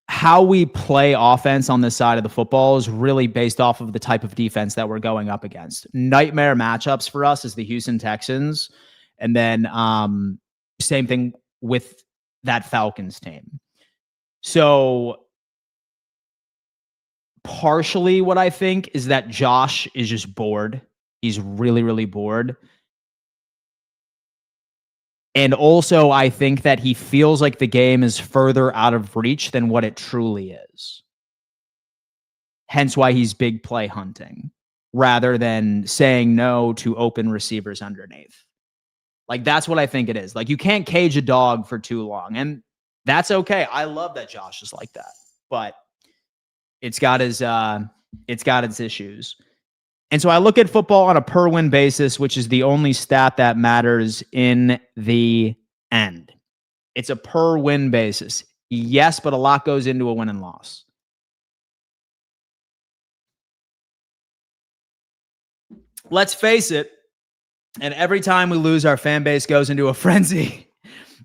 How we play offense on this side of the football is really based off of the type of defense that we're going up against. Nightmare matchups for us is the Houston Texans. And then same thing with that Falcons team. So partially what I think is that Josh is just bored. He's really, really bored. And also, I think that he feels like the game is further out of reach than what it truly is. Hence why he's big play hunting rather than saying no to open receivers underneath. Like, that's what I think it is. Like, you can't cage a dog for too long. And that's okay. I love that Josh is like that. But it's got its issues. And so I look at football on a per win basis, which is the only stat that matters in the end. It's a per win basis. Yes, but a lot goes into a win and loss. Let's face it. And every time we lose, our fan base goes into a frenzy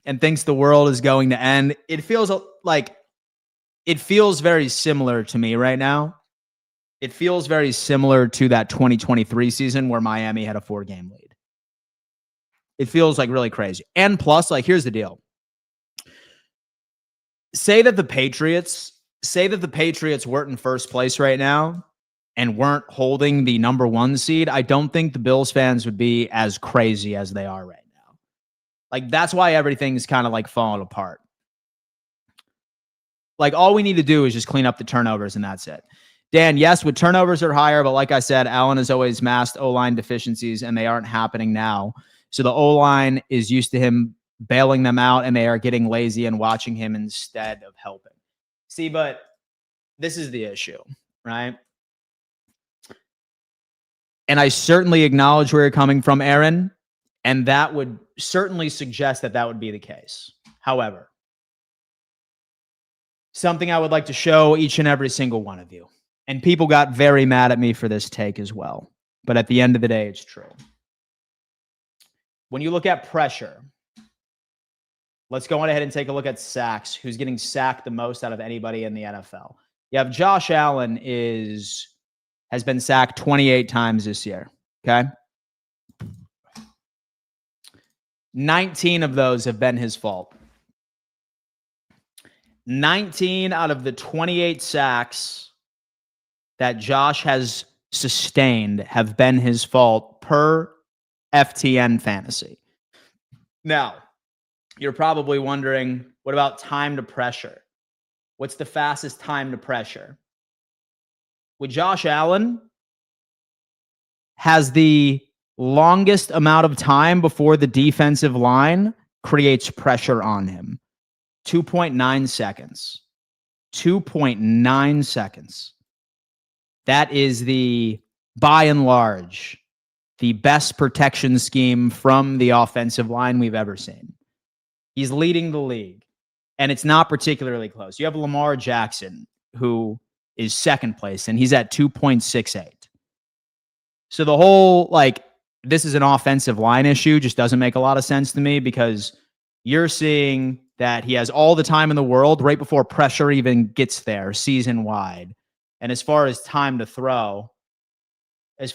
and thinks the world is going to end. It feels very similar to me right now. It feels very similar to that 2023 season where Miami had a 4-game lead. It feels like really crazy. And plus, like, here's the deal. Say that the Patriots weren't in first place right now and weren't holding the number 1 seed. I don't think the Bills fans would be as crazy as they are right now. Like, that's why everything's kind of like falling apart. Like, all we need to do is just clean up the turnovers and that's it. Dan, yes, with turnovers are higher, but like I said, Allen has always masked O-line deficiencies, and they aren't happening now. So the O-line is used to him bailing them out, and they are getting lazy and watching him instead of helping. See, but this is the issue, right? And I certainly acknowledge where you're coming from, Aaron, and that would certainly suggest that would be the case. However, something I would like to show each and every single one of you. And people got very mad at me for this take as well. But at the end of the day, it's true. When you look at pressure, let's go on ahead and take a look at sacks. Who's getting sacked the most out of anybody in the NFL? You have Josh Allen has been sacked 28 times this year. Okay. 19 of those have been his fault. 19 out of the 28 sacks that Josh has sustained have been his fault per FTN Fantasy. Now, you're probably wondering, what about time to pressure? What's the fastest time to pressure? With Josh Allen, has the longest amount of time before the defensive line creates pressure on him. 2.9 seconds. 2.9 seconds. That is by and large, the best protection scheme from the offensive line we've ever seen. He's leading the league, and it's not particularly close. You have Lamar Jackson, who is second place, and he's at 2.68. So the whole, this is an offensive line issue just doesn't make a lot of sense to me, because you're seeing that he has all the time in the world right before pressure even gets there season-wide. And as far as time to throw, he's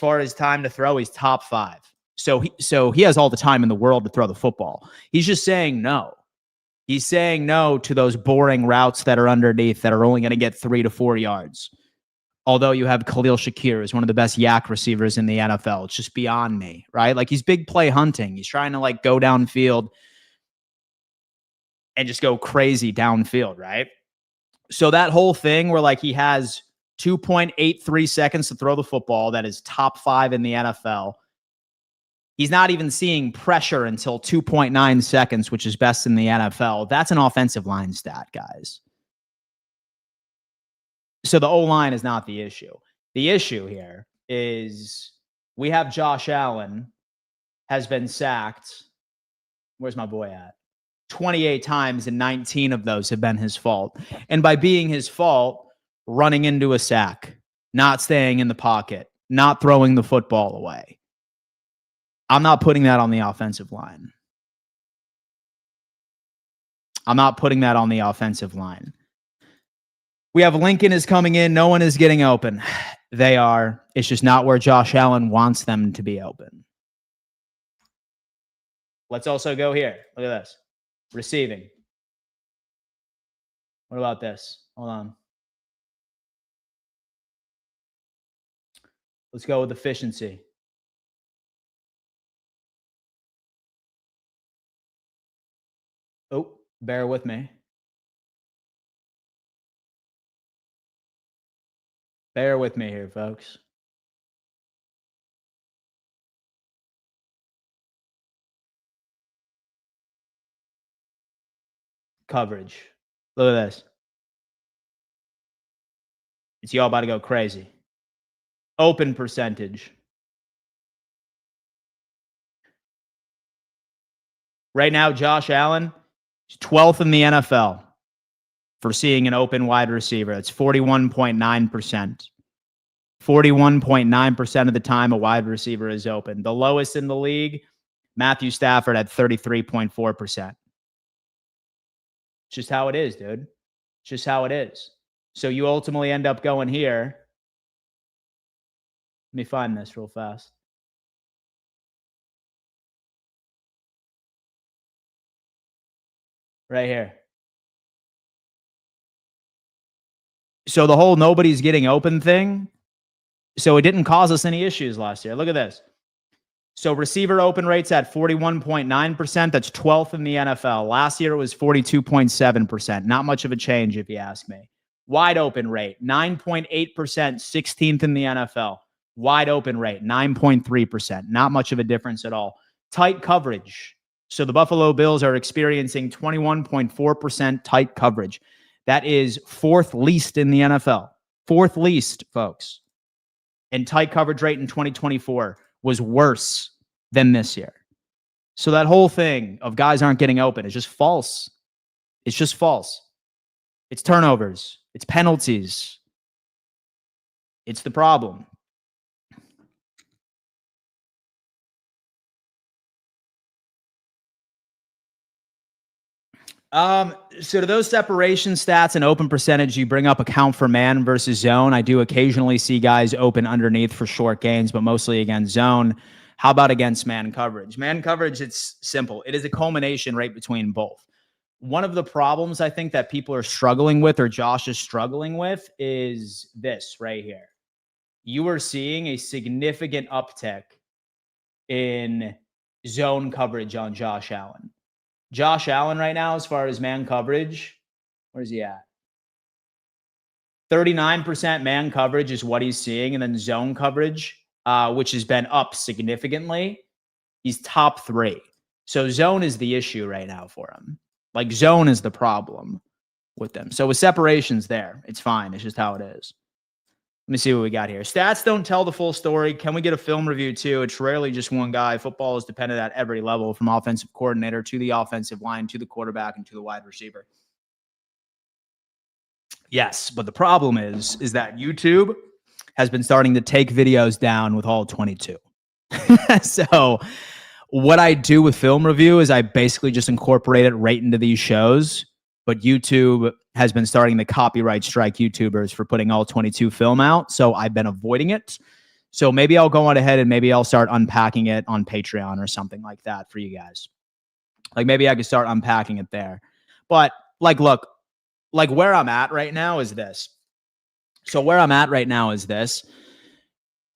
top 5. So he has all the time in the world to throw the football. He's just saying no. He's saying no to those boring routes that are underneath that are only going to get 3 to 4 yards. Although you have Khalil Shakir as one of the best yak receivers in the NFL. It's just beyond me, right? He's big play hunting. He's trying to go downfield and just go crazy downfield, right? So that whole thing where he has 2.83 seconds to throw the football, that is top 5 in the NFL. He's not even seeing pressure until 2.9 seconds, which is best in the NFL. That's an offensive line stat, guys. So the O-line is not the issue. The issue here is we have Josh Allen has been sacked. Where's my boy at? 28 times, and 19 of those have been his fault. And by being his fault, running into a sack, not staying in the pocket, not throwing the football away. I'm not putting that on the offensive line. We have Lincoln is coming in. No one is getting open. They are. It's just not where Josh Allen wants them to be open. Let's also go here. Look at this. Receiving. What about this? Hold on. Let's go with efficiency. Oh, bear with me. Bear with me here, folks. Coverage. Look at this. It's y'all about to go crazy. Open percentage. Right now, Josh Allen is 12th in the NFL for seeing an open wide receiver. It's 41.9%. 41.9% of the time a wide receiver is open. The lowest in the league, Matthew Stafford at 33.4%. It's just how it is, dude. It's just how it is. So you ultimately end up going here. Let me find this real fast. Right here. So the whole nobody's getting open thing, so it didn't cause us any issues last year. Look at this. So receiver open rates at 41.9%. That's 12th in the NFL. Last year it was 42.7%. Not much of a change if you ask me. Wide open rate, 9.8%, 16th in the NFL. Wide open rate, 9.3%. Not much of a difference at all. Tight coverage. So the Buffalo Bills are experiencing 21.4% tight coverage. That is 4th least in the NFL. 4th least, folks. And tight coverage rate in 2024 was worse than this year. So that whole thing of guys aren't getting open is just false. It's just false. It's turnovers. It's penalties. It's the problem. So to those separation stats and open percentage, you bring up account for man versus zone. I do occasionally see guys open underneath for short gains, but mostly against zone. How about against man coverage? Man coverage, it's simple. It is a culmination right between both. One of the problems I think that people are struggling with, or Josh is struggling with, is this right here. You are seeing a significant uptick in zone coverage on Josh Allen. Josh Allen right now, as far as man coverage, where's he at? 39% man coverage is what he's seeing. And then zone coverage, which has been up significantly, he's top 3. So zone is the issue right now for him. Like zone is the problem. with them. So with separations there, it's fine. It's just how it is. Let me see what we got here. Stats don't tell the full story. Can we get a film review too? It's rarely just one guy. Football is dependent at every level, from offensive coordinator to the offensive line to the quarterback and to the wide receiver. Yes, but the problem is that YouTube has been starting to take videos down with all 22. So what I do with film review is I basically just incorporate it right into these shows. But YouTube has been starting to copyright strike YouTubers for putting all 22 film out. So I've been avoiding it. So maybe I'll go on ahead and maybe I'll start unpacking it on Patreon or something like that for you guys. Like maybe I could start unpacking it there. But like, look, like where I'm at right now is this. So where I'm at right now is this.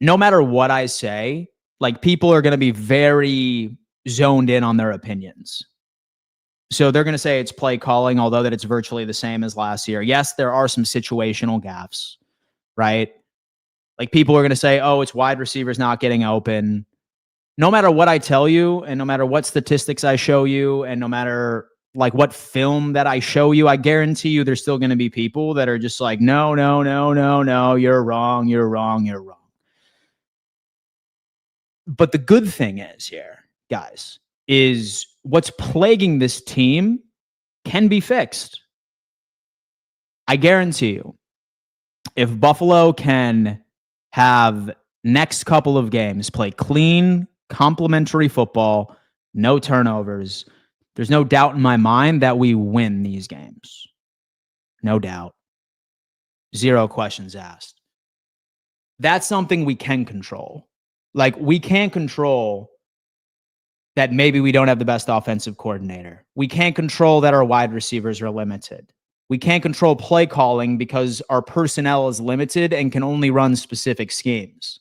No matter what I say, like people are going to be very zoned in on their opinions. So they're going to say it's play calling, although that it's virtually the same as last year. Yes, there are some situational gaffes, right? Like people are going to say, oh, it's wide receivers not getting open. No matter what I tell you and no matter what statistics I show you and no matter like what film that I show you, I guarantee you there's still going to be people that are just like, no, you're wrong, you're wrong, you're wrong. But the good thing is here, guys, is what's plaguing this team can be fixed. I guarantee you, if Buffalo can have next couple of games play clean, complementary football, no turnovers, there's no doubt in my mind that we win these games. No doubt. Zero questions asked. That's something we can control. Like, we can't control that maybe we don't have the best offensive coordinator. We can't control that our wide receivers are limited. We can't control play calling because our personnel is limited and can only run specific schemes.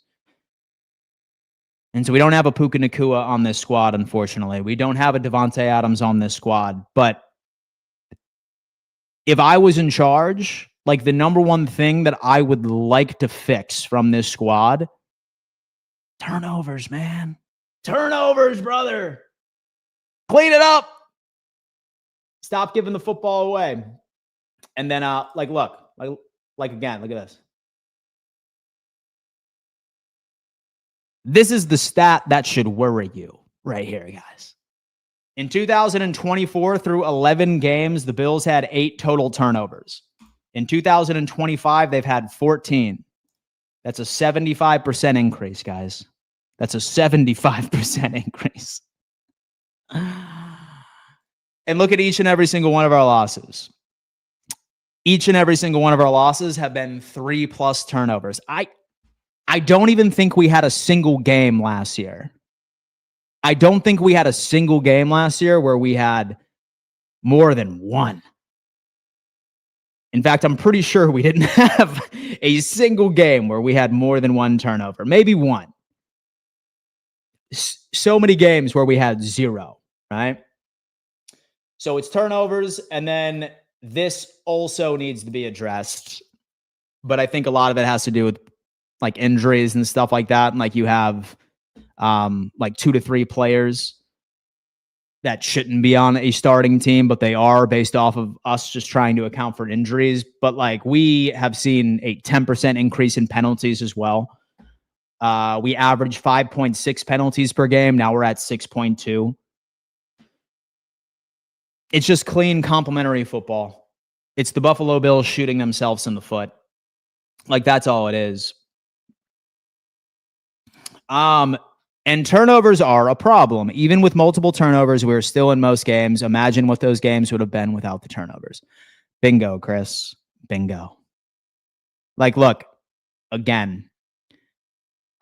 And so we don't have a Puka Nacua on this squad, unfortunately. We don't have a Devontae Adams on this squad. But if I was in charge, like the number one thing that I would like to fix from this squad, turnovers, man. Turnovers, brother. Clean it up. Stop giving the football away. And then, look again, look at this. This is the stat that should worry you right here, guys. In 2024, through 11 games, the Bills had 8 total turnovers. In 2025, they've had 14. That's a 75% increase, guys. That's a 75% increase. And look at each and every single one of our losses. Each and every single one of our losses have been 3+ turnovers. I don't even think we had a single game last year. I don't think we had a single game last year where we had more than one. In fact, I'm pretty sure we didn't have a single game where we had more than one turnover. Maybe one. So many games where we had 0, right? So it's turnovers, and then this also needs to be addressed. But I think a lot of it has to do with like injuries and stuff like that. And like you have like 2 to 3 players that shouldn't be on a starting team, but they are based off of us just trying to account for injuries. But like we have seen a 10% increase in penalties as well. We average 5.6 penalties per game. Now we're at 6.2. It's just clean, complimentary football. It's the Buffalo Bills shooting themselves in the foot. Like, that's all it is. And turnovers are a problem. Even with multiple turnovers, we're still in most games. Imagine what those games would have been without the turnovers. Bingo, Chris. Bingo. Like, look, again,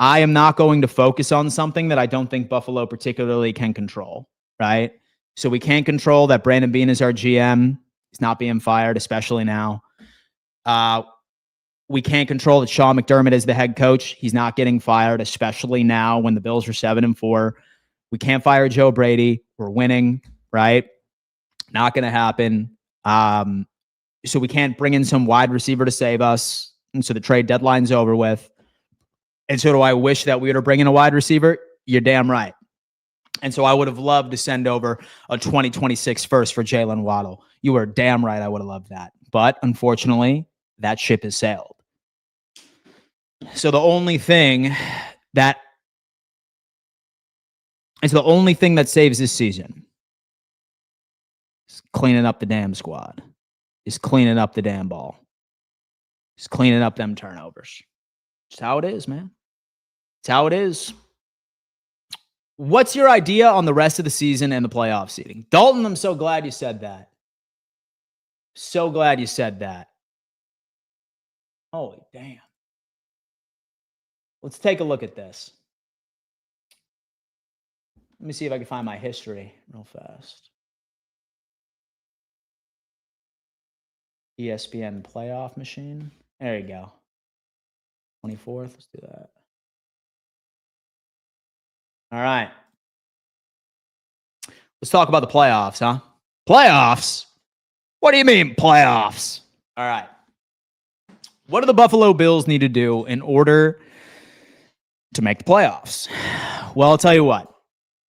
I am not going to focus on something that I don't think Buffalo particularly can control, right? So we can't control that Brandon Beane is our GM. He's not being fired, especially now. We can't control that Sean McDermott is the head coach. He's not getting fired, especially now when the Bills are 7-4. We can't fire Joe Brady. We're winning, right? Not going to happen. So we can't bring in some wide receiver to save us. And so the trade deadline's over with. And so do I wish that we were to bring in a wide receiver? You're damn right. And so I would have loved to send over a 2026 first for Jalen Waddle. You were damn right. I would have loved that. But unfortunately, that ship has sailed. So the only thing that saves this season is cleaning up the damn squad, is cleaning up the damn ball, is cleaning up them turnovers. It's how it is, man. It's how it is. What's your idea on the rest of the season and the playoff seeding? Dalton, I'm so glad you said that. So glad you said that. Holy damn. Let's take a look at this. Let me see if I can find my history real fast. ESPN playoff machine. There you go. 24th. Let's do that. All right. Let's talk about the playoffs, huh? Playoffs? What do you mean, playoffs? All right. What do the Buffalo Bills need to do in order to make the playoffs? Well, I'll tell you what.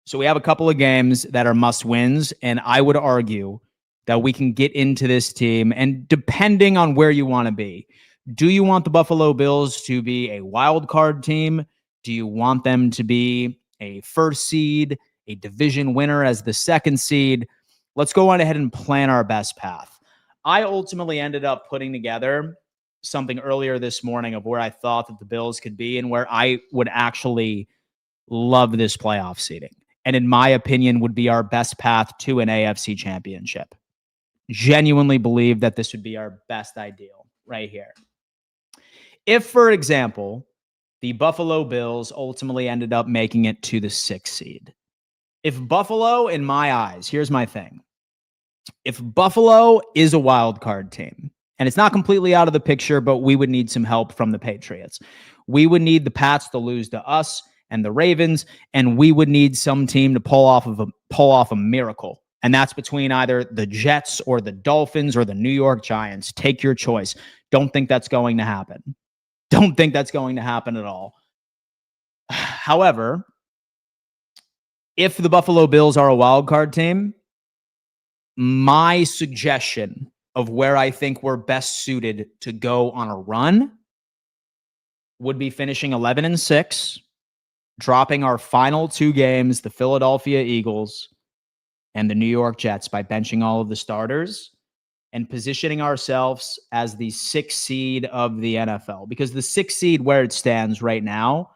So we have a couple of games that are must-wins, and I would argue that we can get into this team, and depending on where you want to be, do you want the Buffalo Bills to be a wild card team? Do you want them to be a first seed, a division winner as the second seed? Let's go on ahead and plan our best path. I ultimately ended up putting together something earlier this morning of where I thought that the Bills could be and where I would actually love this playoff seeding. And in my opinion, would be our best path to an AFC championship. Genuinely believe that this would be our best ideal right here. If, for example, the Buffalo Bills ultimately ended up making it to the 6th seed. If Buffalo, in my eyes, here's my thing. If Buffalo is a wild card team, and it's not completely out of the picture, but we would need some help from the Patriots. We would need the Pats to lose to us and the Ravens, and we would need some team to pull off a miracle. And that's between either the Jets or the Dolphins or the New York Giants. Take your choice. Don't think that's going to happen. Don't think that's going to happen at all. However, if the Buffalo Bills are a wild card team, my suggestion of where I think we're best suited to go on a run would be finishing 11-6, dropping our final 2 games, the Philadelphia Eagles and the New York Jets, by benching all of the starters and positioning ourselves as the 6th seed of the NFL. Because the 6th seed, where it stands right now,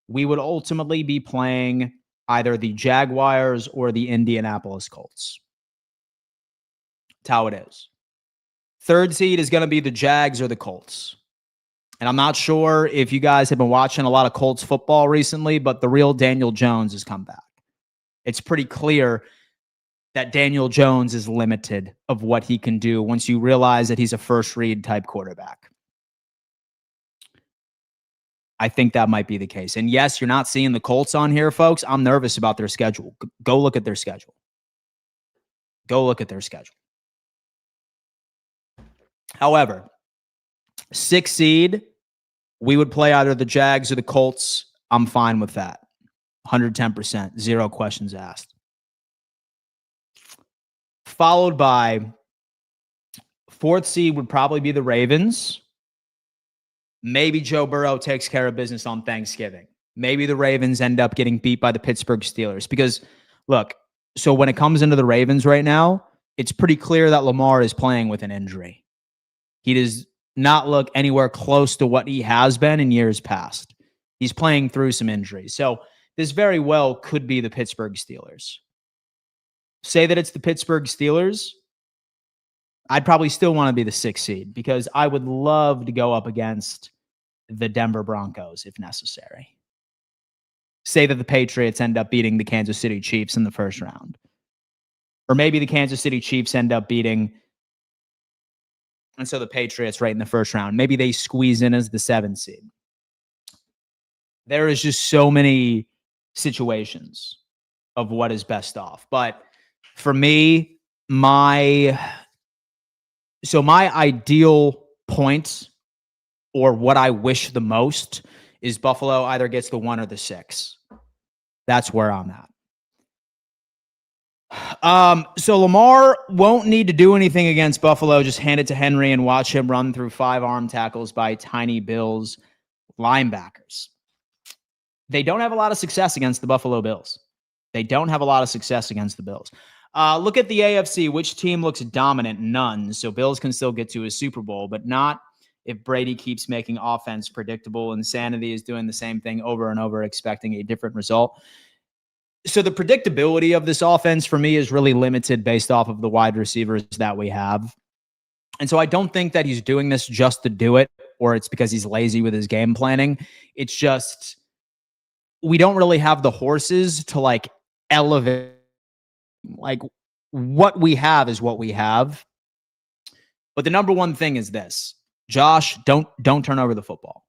we would ultimately be playing either the Jaguars or the Indianapolis Colts. That's how it is. 3rd seed is going to be the Jags or the Colts. And I'm not sure if you guys have been watching a lot of Colts football recently, but the real Daniel Jones has come back. It's pretty clear that Daniel Jones is limited of what he can do once you realize that he's a first read type quarterback. I think that might be the case. And yes, you're not seeing the Colts on here, folks. I'm nervous about their schedule. Go look at their schedule. Go look at their schedule. However, 6th seed, we would play either the Jags or the Colts. I'm fine with that. 110%. 0 questions asked. Followed by 4th seed would probably be the Ravens. Maybe Joe Burrow takes care of business on Thanksgiving. Maybe the Ravens end up getting beat by the Pittsburgh Steelers. Because, look, so when it comes into the Ravens right now, it's pretty clear that Lamar is playing with an injury. He does not look anywhere close to what he has been in years past. He's playing through some injuries. So this very well could be the Pittsburgh Steelers. Say that it's the Pittsburgh Steelers, I'd probably still want to be the 6th seed because I would love to go up against the Denver Broncos if necessary. Say that the Patriots end up beating the Kansas City Chiefs in the first round. Or maybe the Kansas City Chiefs end up beating, and so the Patriots right in the first round. Maybe they squeeze in as the 7th seed. There is just so many situations of what is best off. But for me, my ideal point, or what I wish the most, is Buffalo either gets the 1 or the 6. That's where I'm at. So Lamar won't need to do anything against Buffalo. Just hand it to Henry and watch him run through 5 arm tackles by tiny Bills linebackers. They don't have a lot of success against the Buffalo Bills. They don't have a lot of success against the Bills. Look at the AFC. Which team looks dominant? None. So Bills can still get to a Super Bowl, but not if Brady keeps making offense predictable. Insanity is doing the same thing over and over, expecting a different result. So the predictability of this offense for me is really limited based off of the wide receivers that we have. And so I don't think that he's doing this just to do it, or it's because he's lazy with his game planning. It's just we don't really have the horses to like elevate. Like what we have is what we have. But the number one thing is this. Josh, don't turn over the football.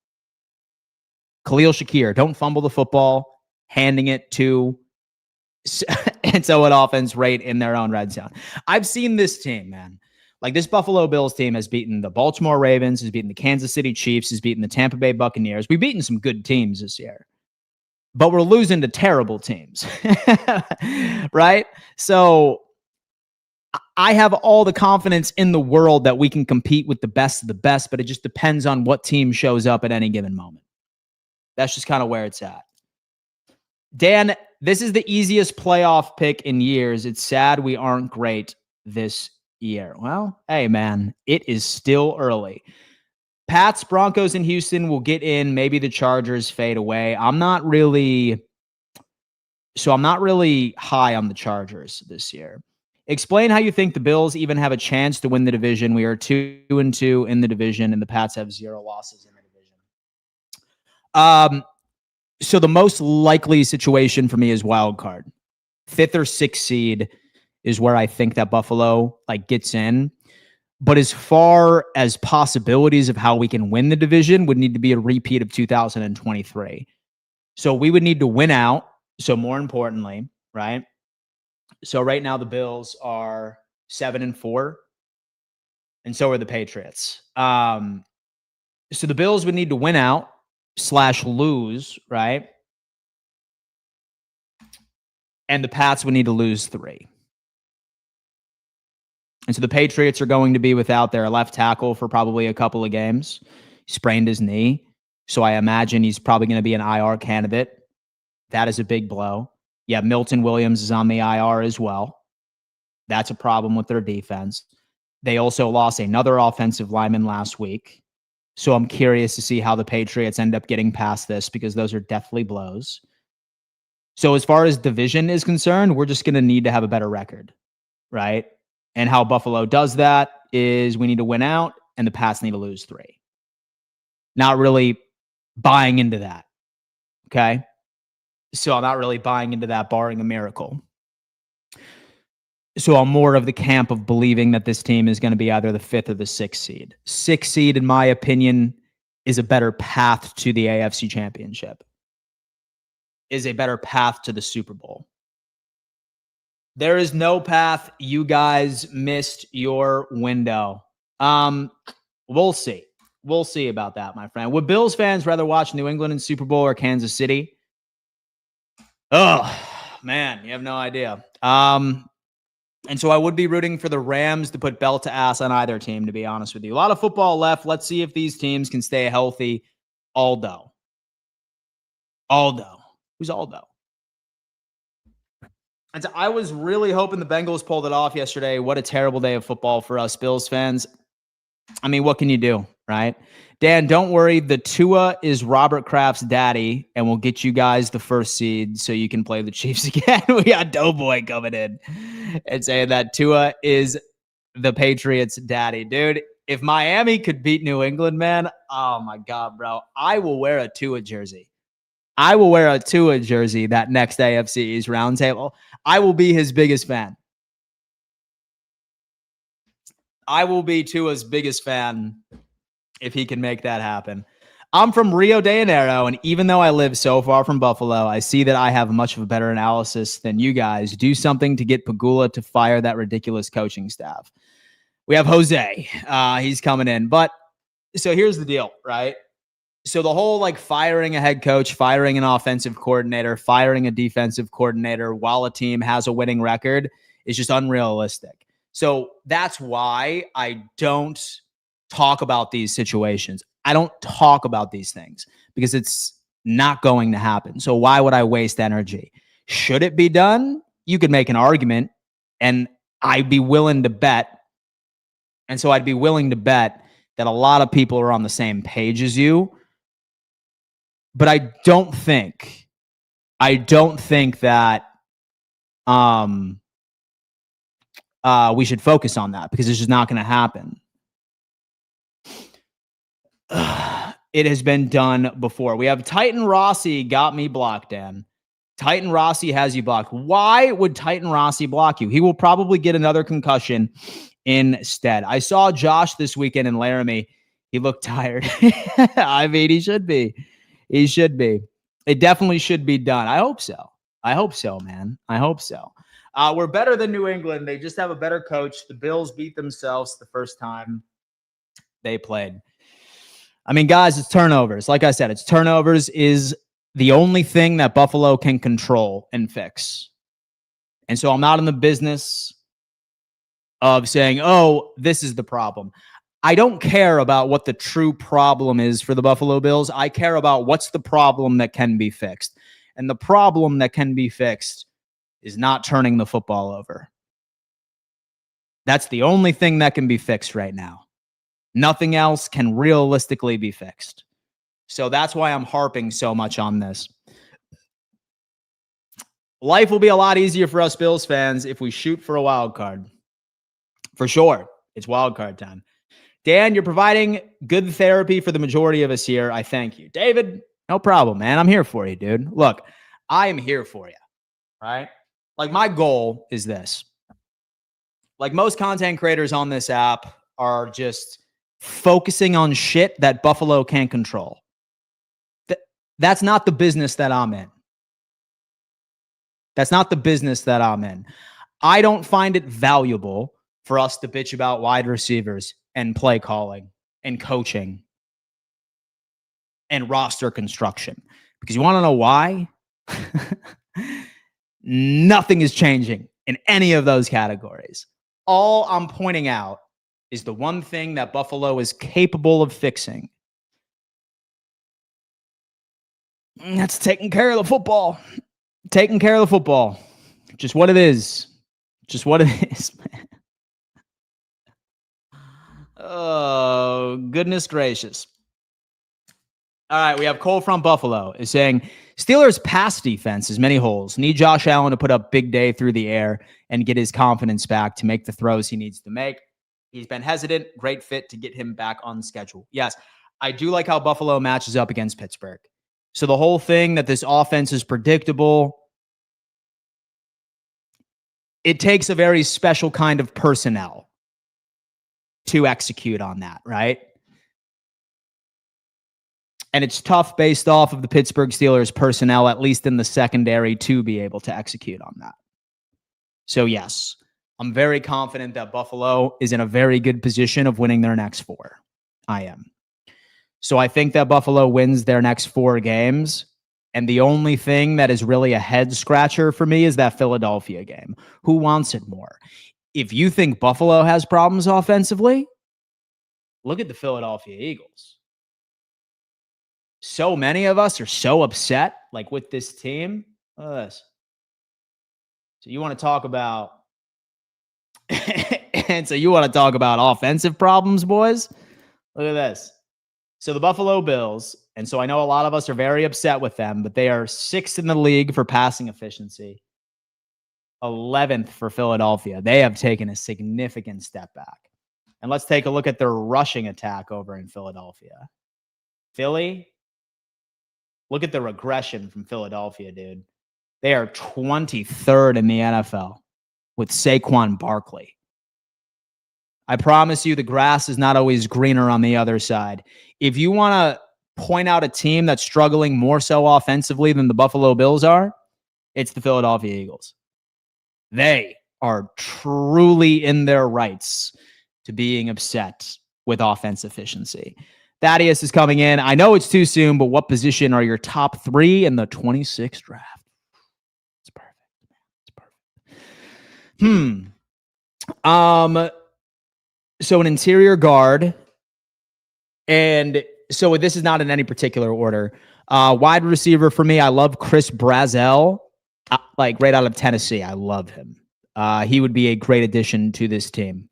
Khalil Shakir, don't fumble the football, handing it to and so an offense right in their own red zone. I've seen this team, man. Like this Buffalo Bills team has beaten the Baltimore Ravens, has beaten the Kansas City Chiefs, has beaten the Tampa Bay Buccaneers. We've beaten some good teams this year, but we're losing to terrible teams, right? So I have all the confidence in the world that we can compete with the best of the best, but it just depends on what team shows up at any given moment. That's just kind of where it's at. Dan, this is the easiest playoff pick in years. It's sad we aren't great this year. Well, hey, man, it is still early. Pats, Broncos, and Houston will get in. Maybe the Chargers fade away. I'm not really high on the Chargers this year. Explain how you think the Bills even have a chance to win the division. We are 2-2 in the division, and the Pats have 0 losses in the division. So the most likely situation for me is wild card. 5th or 6th seed is where I think that Buffalo like gets in. But as far as possibilities of how we can win the division would need to be a repeat of 2023. So we would need to win out. So more importantly, right? So right now the Bills are 7-4, and so are the Patriots. So the Bills would need to win out / lose, right? And the Pats would need to lose 3. And so the Patriots are going to be without their left tackle for probably a couple of games. He sprained his knee. So I imagine he's probably going to be an IR candidate. That is a big blow. Yeah, Milton Williams is on the IR as well. That's a problem with their defense. They also lost another offensive lineman last week. So I'm curious to see how the Patriots end up getting past this because those are deathly blows. So as far as division is concerned, we're just going to need to have a better record, right? And how Buffalo does that is we need to win out and the Pats need to lose 3. Not really buying into that, okay? So I'm not really buying into that, barring a miracle. So I'm more of the camp of believing that this team is going to be either the 5th or the 6th seed. 6th seed, in my opinion, is a better path to the AFC Championship, is a better path to the Super Bowl. There is no path. You guys missed your window. We'll see. We'll see about that, my friend. Would Bills fans rather watch New England in Super Bowl or Kansas City? Oh, man, you have no idea. And so I would be rooting for the Rams to put belt to ass on either team, to be honest with you. A lot of football left. Let's see if these teams can stay healthy. Aldo. Who's Aldo? And so I was really hoping the Bengals pulled it off yesterday. What a terrible day of football for us Bills fans. I mean, what can you do, right? Dan, don't worry. The Tua is Robert Kraft's daddy, and we'll get you guys the 1st seed so you can play the Chiefs again. We got Doughboy coming in and saying that Tua is the Patriots' daddy. Dude, if Miami could beat New England, man, oh my God, bro. I will wear a Tua jersey. I will wear a Tua jersey that next AFC East roundtable. I will be his biggest fan. I will be Tua's biggest fan if he can make that happen. I'm from Rio de Janeiro, and even though I live so far from Buffalo, I see that I have much of a better analysis than you guys. Do something to get Pagula to fire that ridiculous coaching staff. We have Jose. He's coming in. But so here's the deal, right? So the whole like firing a head coach, firing an offensive coordinator, firing a defensive coordinator while a team has a winning record is just unrealistic. So that's why I don't talk about these situations. I don't talk about these things because it's not going to happen. So why would I waste energy? Should it be done? You could make an argument, and I'd be willing to bet. And so I'd be willing to bet that a lot of people are on the same page as you. But I don't think that we should focus on that because it's just not going to happen. It has been done before. We have Titan Rossi got me blocked, Dan. Titan Rossi has you blocked. Why would Titan Rossi block you? He will probably get another concussion instead. I saw Josh this weekend in Laramie. He looked tired. I mean, he should be. He should be. It definitely should be done. I hope so. I hope so, man. I hope so. We're better than New England. They just have a better coach. The Bills beat themselves the first time they played. I mean, guys, it's turnovers. Like I said, it's turnovers is the only thing that Buffalo can control and fix. And so I'm not in the business of saying, oh, this is the problem. I don't care about what the true problem is for the Buffalo Bills. I care about what's the problem that can be fixed. And the problem that can be fixed is not turning the football over. That's the only thing that can be fixed right now. Nothing else can realistically be fixed. So that's why I'm harping so much on this. Life will be a lot easier for us Bills fans if we shoot for a wild card. For sure. It's wild card time. Dan, you're providing good therapy for the majority of us here. I thank you. David, no problem, man. I'm here for you, dude. Look, I am here for you, right? Like, my goal is this. Like, most content creators on this app are just focusing on shit that Buffalo can't control. That's not the business that I'm in. That's not the business that I'm in. I don't find it valuable for us to bitch about wide receivers and play calling and coaching and roster construction. Because you want to know why? Nothing is changing in any of those categories. All I'm pointing out is the one thing that Buffalo is capable of fixing. That's taking care of the football. Taking care of the football. Just what it is. Just what it is, man. Oh, goodness gracious. All right, we have Cole from Buffalo is saying, Steelers' pass defense has many holes. Need Josh Allen to put up big day through the air and get his confidence back to make the throws he needs to make. He's been hesitant. Great fit to get him back on schedule. Yes, I do like how Buffalo matches up against Pittsburgh. So the whole thing that this offense is predictable, it takes a very special kind of personnel to execute on that, right? And it's tough based off of the Pittsburgh Steelers personnel, at least in the secondary, to be able to execute on that. So yes, I'm very confident that Buffalo is in a very good position of winning their next 4. I am. So I think that Buffalo wins their next 4 games. And the only thing that is really a head scratcher for me is that Philadelphia game. Who wants it more? If you think Buffalo has problems offensively, look at the Philadelphia Eagles. So many of us are so upset, like, with this team. Look at this. So you want to talk about and so you want to talk about offensive problems, boys? Look at this. So the Buffalo Bills, and so I know a lot of us are very upset with them, but they are 6th in the league for passing efficiency, 11th for Philadelphia. They have taken a significant step back. And let's take a look at their rushing attack over in Philadelphia. Philly, look at the regression from Philadelphia, dude. They are 23rd in the NFL with Saquon Barkley. I promise you the grass is not always greener on the other side. If you want to point out a team that's struggling more so offensively than the Buffalo Bills are, it's the Philadelphia Eagles. They are truly in their rights to being upset with offense efficiency. Thaddeus is coming in. I know it's too soon, but what position are your top 3 in the 26th draft? It's perfect. It's perfect. So an interior guard, and so this is not in any particular order. Wide receiver for me, I love Chris Brazzell, like right out of Tennessee. I love him. He would be a great addition to this team.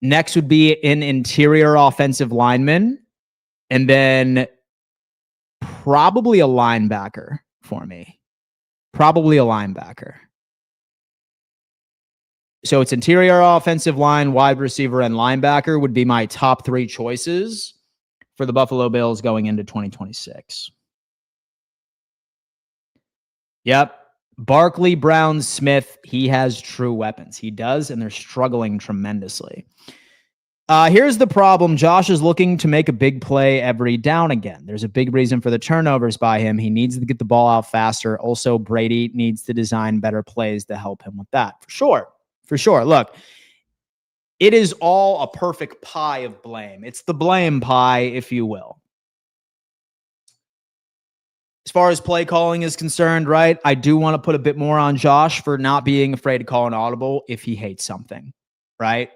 Next would be an interior offensive lineman, and then probably a linebacker for me. Probably a linebacker. So it's interior offensive line, wide receiver, and linebacker would be my top three choices for the Buffalo Bills going into 2026. Yep. Barkley, Brown, Smith, he has true weapons. He does, and they're struggling tremendously. Here's the problem. Josh is looking to make a big play every down again. There's a big reason for the turnovers by him. He needs to get the ball out faster. Also, Brady needs to design better plays to help him with that. For sure. For sure. Look, it is all a perfect pie of blame. It's the blame pie, if you will. As far as play calling is concerned, right, I do want to put a bit more on Josh for not being afraid to call an audible if he hates something, right?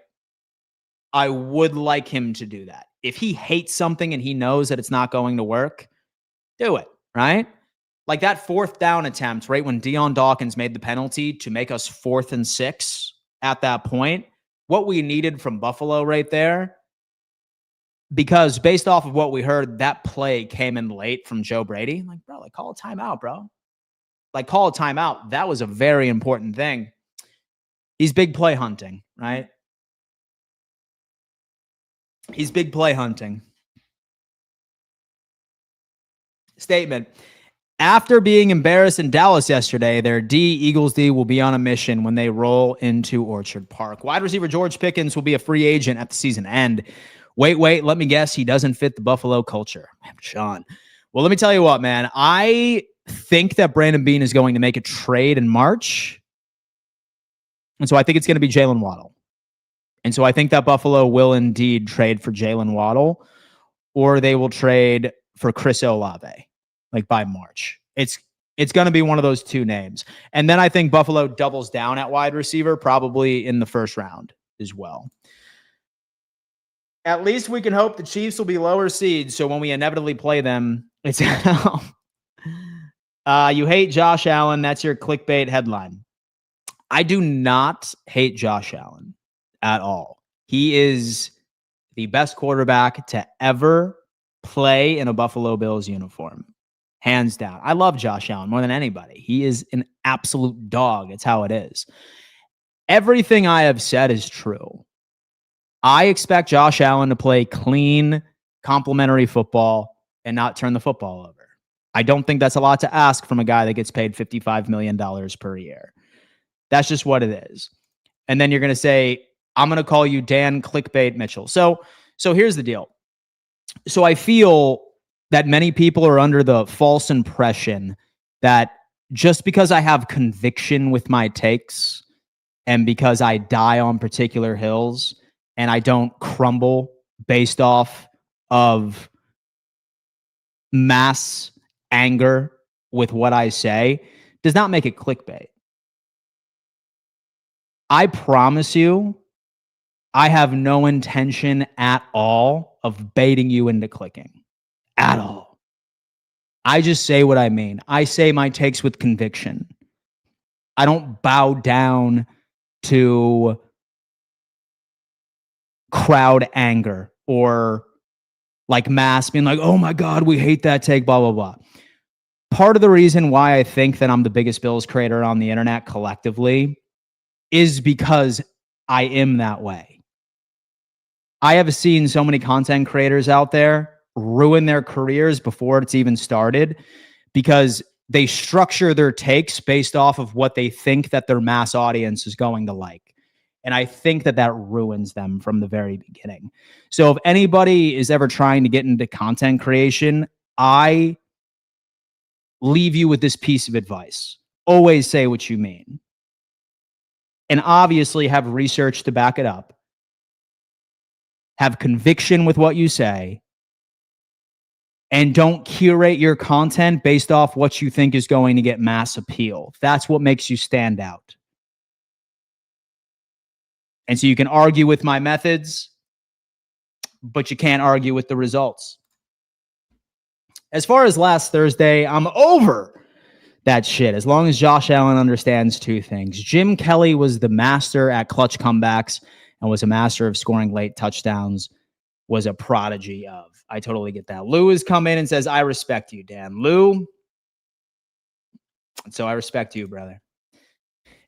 I would like him to do that. If he hates something and he knows that it's not going to work, do it, right? Like that fourth down attempt, right, when Deion Dawkins made the penalty to make us 4th and 6 at that point, what we needed from Buffalo right there, because based off of what we heard, that play came in late from Joe Brady. Like, bro, like call a timeout, bro. Like call a timeout. That was a very important thing. He's big play hunting, right? He's big play hunting. Statement. After being embarrassed in Dallas yesterday, their Eagles D will be on a mission when they roll into Orchard Park. Wide receiver George Pickens will be a free agent at the season end. Wait, let me guess. He doesn't fit the Buffalo culture. Sean. Well, let me tell you what, man. I think that Brandon Beane is going to make a trade in March. And so I think it's going to be Jalen Waddle. And so I think that Buffalo will indeed trade for Jalen Waddle, or they will trade for Chris Olave, like by March. It's going to be one of those two names. And then I think Buffalo doubles down at wide receiver, probably in the first round as well. At least we can hope the Chiefs will be lower seeds, so when we inevitably play them, it's at home. You hate Josh Allen. That's your clickbait headline. I do not hate Josh Allen at all. He is the best quarterback to ever play in a Buffalo Bills uniform. Hands down. I love Josh Allen more than anybody. He is an absolute dog. It's how it is. Everything I have said is true. I expect Josh Allen to play clean, complimentary football and not turn the football over. I don't think that's a lot to ask from a guy that gets paid $55 million per year. That's just what it is. And then you're going to say, I'm going to call you Dan Clickbait Mitchell. So here's the deal. So I feel that many people are under the false impression that just because I have conviction with my takes and because I die on particular hills and I don't crumble based off of mass anger with what I say does not make it clickbait. I promise you, I have no intention at all of baiting you into clicking. At all. I just say what I mean. I say my takes with conviction. I don't bow down to crowd anger or like mass being like, oh my God, we hate that take, blah, blah, blah. Part of the reason why I think that I'm the biggest Bills creator on the internet collectively is because I am that way. I have seen so many content creators out there ruin their careers before it's even started because they structure their takes based off of what they think that their mass audience is going to like. And I think that that ruins them from the very beginning. So if anybody is ever trying to get into content creation, I leave you with this piece of advice. Always say what you mean. And obviously have research to back it up. Have conviction with what you say. And don't curate your content based off what you think is going to get mass appeal. That's what makes you stand out. And so you can argue with my methods, but you can't argue with the results. As far as last Thursday, I'm over that shit. As long as Josh Allen understands two things. Jim Kelly was the master at clutch comebacks and was a master of scoring late touchdowns, was a prodigy of. I totally get that. Lou has come in and says, I respect you, Dan. Lou, so I respect you, brother.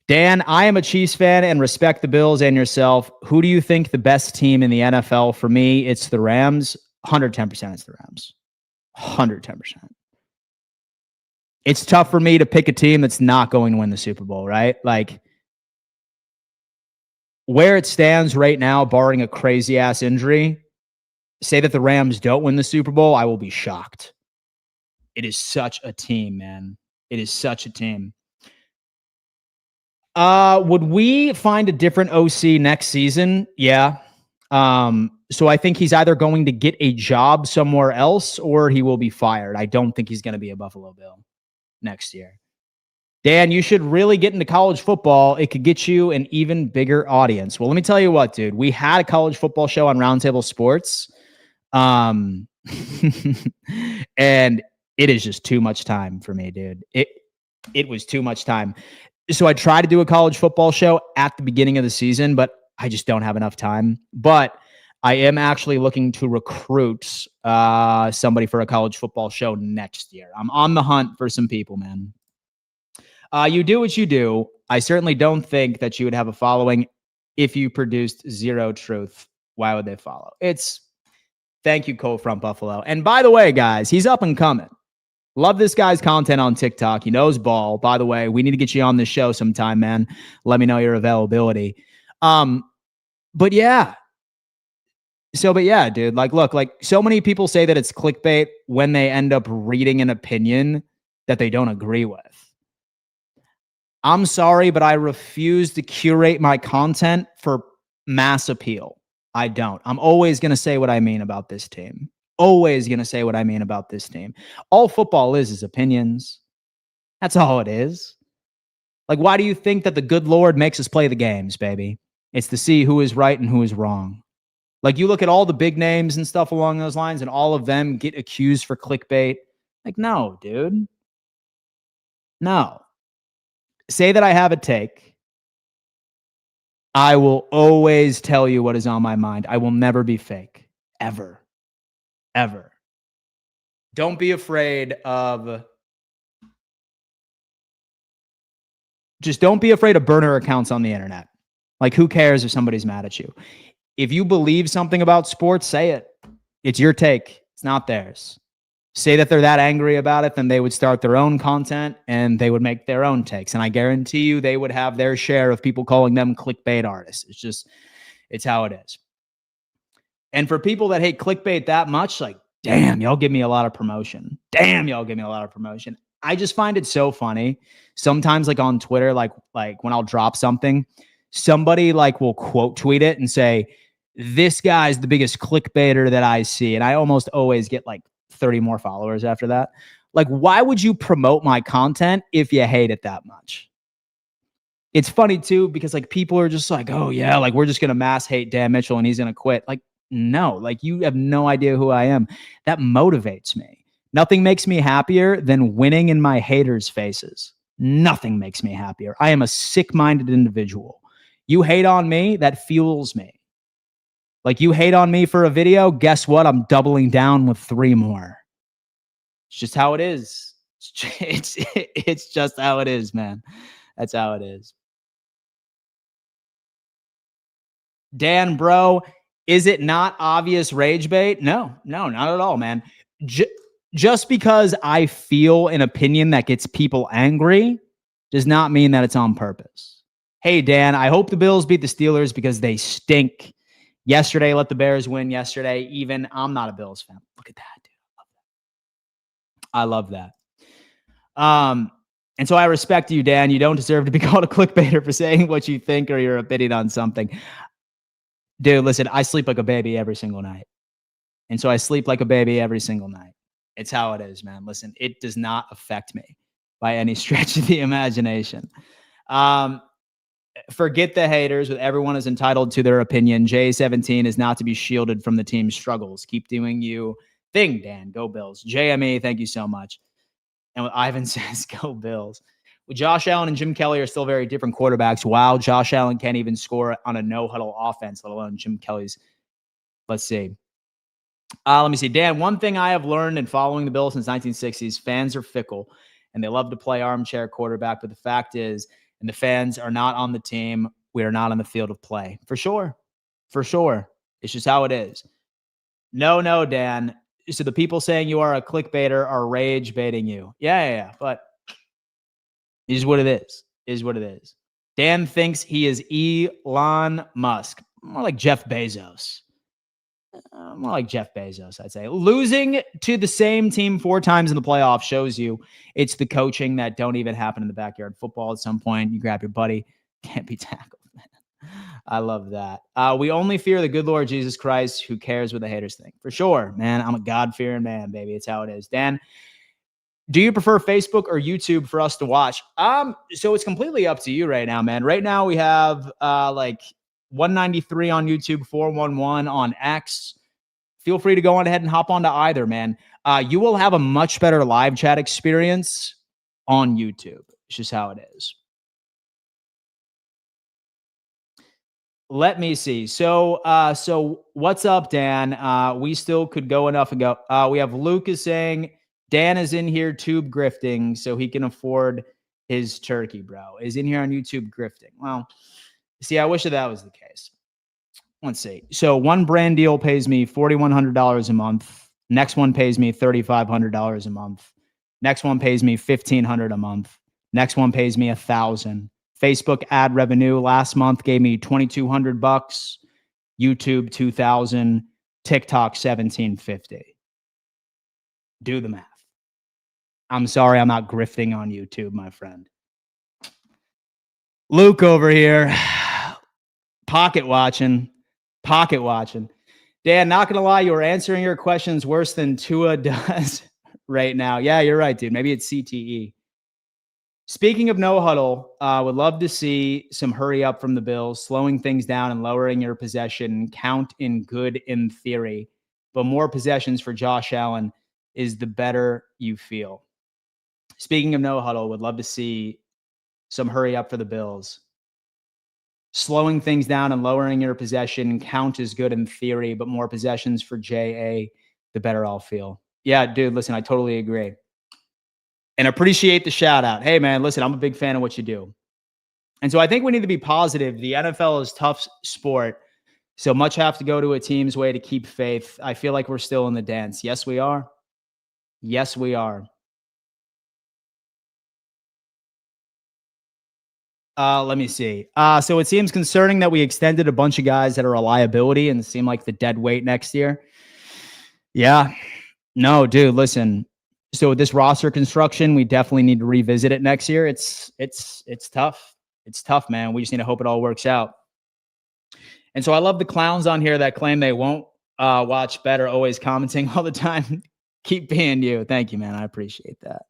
Dan, I am a Chiefs fan and respect the Bills and yourself. Who do you think the best team in the NFL? For me, it's the Rams. 110% it's the Rams. 110%. It's tough for me to pick a team that's not going to win the Super Bowl, right? Like, where it stands right now, barring a crazy-ass injury, say that the Rams don't win the Super Bowl, I will be shocked. It is such a team, man. It is such a team. Would we find a different OC next season? Yeah. So I think he's either going to get a job somewhere else or he will be fired. I don't think he's going to be a Buffalo Bill next year. Dan, you should really get into college football. It could get you an even bigger audience. Well, let me tell you what, dude. We had a college football show on Roundtable Sports. And it is just too much time for me, dude. It was too much time. So I try to do a college football show at the beginning of the season, but I just don't have enough time. But I am actually looking to recruit somebody for a college football show next year. I'm on the hunt for some people, man. You do what you do. I certainly don't think that you would have a following if you produced zero truth. Why would they follow? Thank you, Cole from Buffalo. And by the way, guys, he's up and coming. Love this guy's content on TikTok. He knows ball. By the way, we need to get you on this show sometime, man. Let me know your availability. But yeah, dude, like, look, like so many people say that it's clickbait when they end up reading an opinion that they don't agree with. I'm sorry, but I refuse to curate my content for mass appeal. I don't. I'm always going to say what I mean about this team. Always going to say what I mean about this team. All football is opinions. That's all it is. Like, why do you think that the good Lord makes us play the games, baby? It's to see who is right and who is wrong. Like, you look at all the big names and stuff along those lines, and all of them get accused for clickbait. Like, no, dude. No. Say that I have a take. I will always tell you what is on my mind. I will never be fake. Ever. Ever. Don't be afraid of... Just don't be afraid of burner accounts on the internet. Like, who cares if somebody's mad at you? If you believe something about sports, say it. It's your take. It's not theirs. Say that they're that angry about it, then they would start their own content and they would make their own takes. And I guarantee you they would have their share of people calling them clickbait artists. It's how it is. And for people that hate clickbait that much, like, damn, y'all give me a lot of promotion. Damn, y'all give me a lot of promotion. I just find it so funny. Sometimes, like on Twitter, like when I'll drop something, somebody like will quote tweet it and say, this guy's the biggest clickbaiter that I see. And I almost always get like 30 more followers after that. Like, why would you promote my content if you hate it that much? It's funny too, because like people are just like, oh yeah, like we're just going to mass hate Dan Mitchell and he's going to quit. Like, no, like you have no idea who I am. That motivates me. Nothing makes me happier than winning in my haters' faces. Nothing makes me happier. I am a sick-minded individual. You hate on me, that fuels me. Like, you hate on me for a video, guess what? I'm doubling down with 3 more. It's just how it is. It's just how it is, man. That's how it is. Dan, bro, is it not obvious rage bait? No, not at all, man. Just because I feel an opinion that gets people angry does not mean that it's on purpose. Hey, Dan, I hope the Bills beat the Steelers because they stink. Yesterday, let the Bears win yesterday. Even I'm not a Bills fan. Look at that, dude. I love that. And so I respect you, Dan. You don't deserve to be called a clickbaiter for saying what you think or your opinion on something. Dude, listen, I sleep like a baby every single night. And so I sleep like a baby every single night. It's how it is, man. Listen, it does not affect me by any stretch of the imagination. Forget the haters. Everyone is entitled to their opinion. J17 is not to be shielded from the team's struggles. Keep doing you thing, Dan. Go Bills. JME, thank you so much. And what Ivan says, go Bills. Well, Josh Allen and Jim Kelly are still very different quarterbacks. Wow, Josh Allen can't even score on a no-huddle offense, let alone Jim Kelly's. Let's see. Let me see. Dan, one thing I have learned in following the Bills since 1960s, fans are fickle, and they love to play armchair quarterback. But the fact is, and the fans are not on the team, we are not on the field of play. For sure. For sure. It's just how it is. No, Dan. So the people saying you are a clickbaiter are rage baiting you. Yeah. But it is what it is. It is what it is. Dan thinks he is Elon Musk. More like Jeff Bezos. More like Jeff Bezos, I'd say. Losing to the same team 4 times in the playoffs shows you it's the coaching that don't even happen in the backyard football. At some point, you grab your buddy. Can't be tackled, man. I love that. We only fear the good Lord Jesus Christ, who cares what the haters think. For sure, man. I'm a God-fearing man, baby. It's how it is. Dan, do you prefer Facebook or YouTube for us to watch? So it's completely up to you right now, man. Right now we have like 193 on YouTube, 411 on X. Feel free to go on ahead and hop onto either, man. You will have a much better live chat experience on YouTube. It's just how it is. Let me see. So what's up, Dan? We still could go enough ago. We have Lucas saying Dan is in here tube grifting so he can afford his turkey, bro. Is in here on YouTube grifting. Well, see, I wish that was the case. Let's see. So one brand deal pays me $4,100 a month. Next one pays me $3,500 a month. Next one pays me $1,500 a month. Next one pays me $1,000. Facebook ad revenue last month gave me $2,200. YouTube $2,000. TikTok $1,750. Do the math. I'm sorry, I'm not grifting on YouTube, my friend. Luke over here, pocket watching. Dan, not going to lie, you are answering your questions worse than Tua does right now. Yeah, you're right, dude. Maybe it's CTE. Speaking of no huddle, would love to see some hurry up from the Bills, slowing things down and lowering your possession count in good in theory, but more possessions for Josh Allen is the better you feel. Speaking of no huddle, would love to see some hurry up for the Bills. Slowing things down and lowering your possession count is good in theory, but more possessions for JA, the better I'll feel. Yeah, dude, listen, I totally agree. And appreciate the shout out. Hey, man, listen, I'm a big fan of what you do. And so I think we need to be positive. The NFL is tough sport, so much have to go to a team's way to keep faith. I feel like we're still in the dance. Yes, we are. Yes, we are. Let me see. So it seems concerning that we extended a bunch of guys that are a liability and seem like the dead weight next year. Yeah. No, dude, listen. So with this roster construction, we definitely need to revisit it next year. It's tough. It's tough, man. We just need to hope it all works out. And so I love the clowns on here that claim they won't watch better, always commenting all the time. Keep being you. Thank you, man. I appreciate that.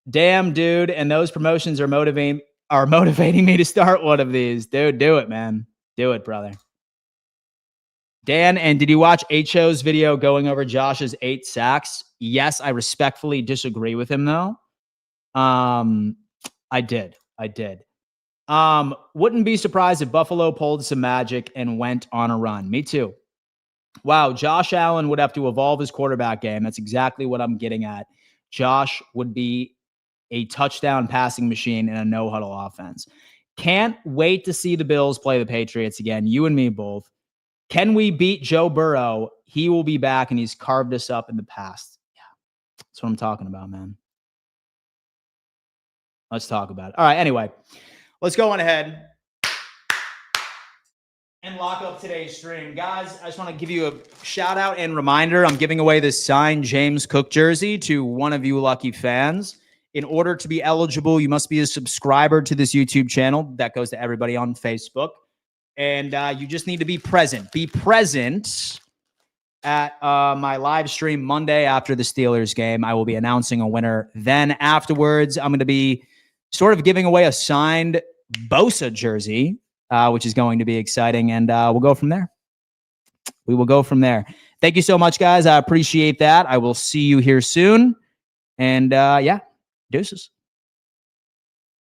Damn, dude. And those promotions are motivating me to start one of these. Dude, do it, man. Do it, brother. Dan, and did you watch HO's video going over Josh's 8 sacks? Yes, I respectfully disagree with him, though. I did. Wouldn't be surprised if Buffalo pulled some magic and went on a run. Me too. Wow, Josh Allen would have to evolve his quarterback game. That's exactly what I'm getting at. Josh would be a touchdown passing machine in a no-huddle offense. Can't wait to see the Bills play the Patriots again. You and me both. Can we beat Joe Burrow? He will be back, and he's carved us up in the past. Yeah, that's what I'm talking about, man. Let's talk about it. All right, anyway, let's go on ahead and lock up today's stream. Guys, I just want to give you a shout out and reminder. I'm giving away this signed James Cook jersey to one of you lucky fans. In order to be eligible, you must be a subscriber to this YouTube channel. That goes to everybody on Facebook. And you just need to be present. Be present at my live stream Monday after the Steelers game. I will be announcing a winner. Then afterwards, I'm going to be sort of giving away a signed Bosa jersey, which is going to be exciting. And we'll go from there. We will go from there. Thank you so much, guys. I appreciate that. I will see you here soon. And yeah, deuces.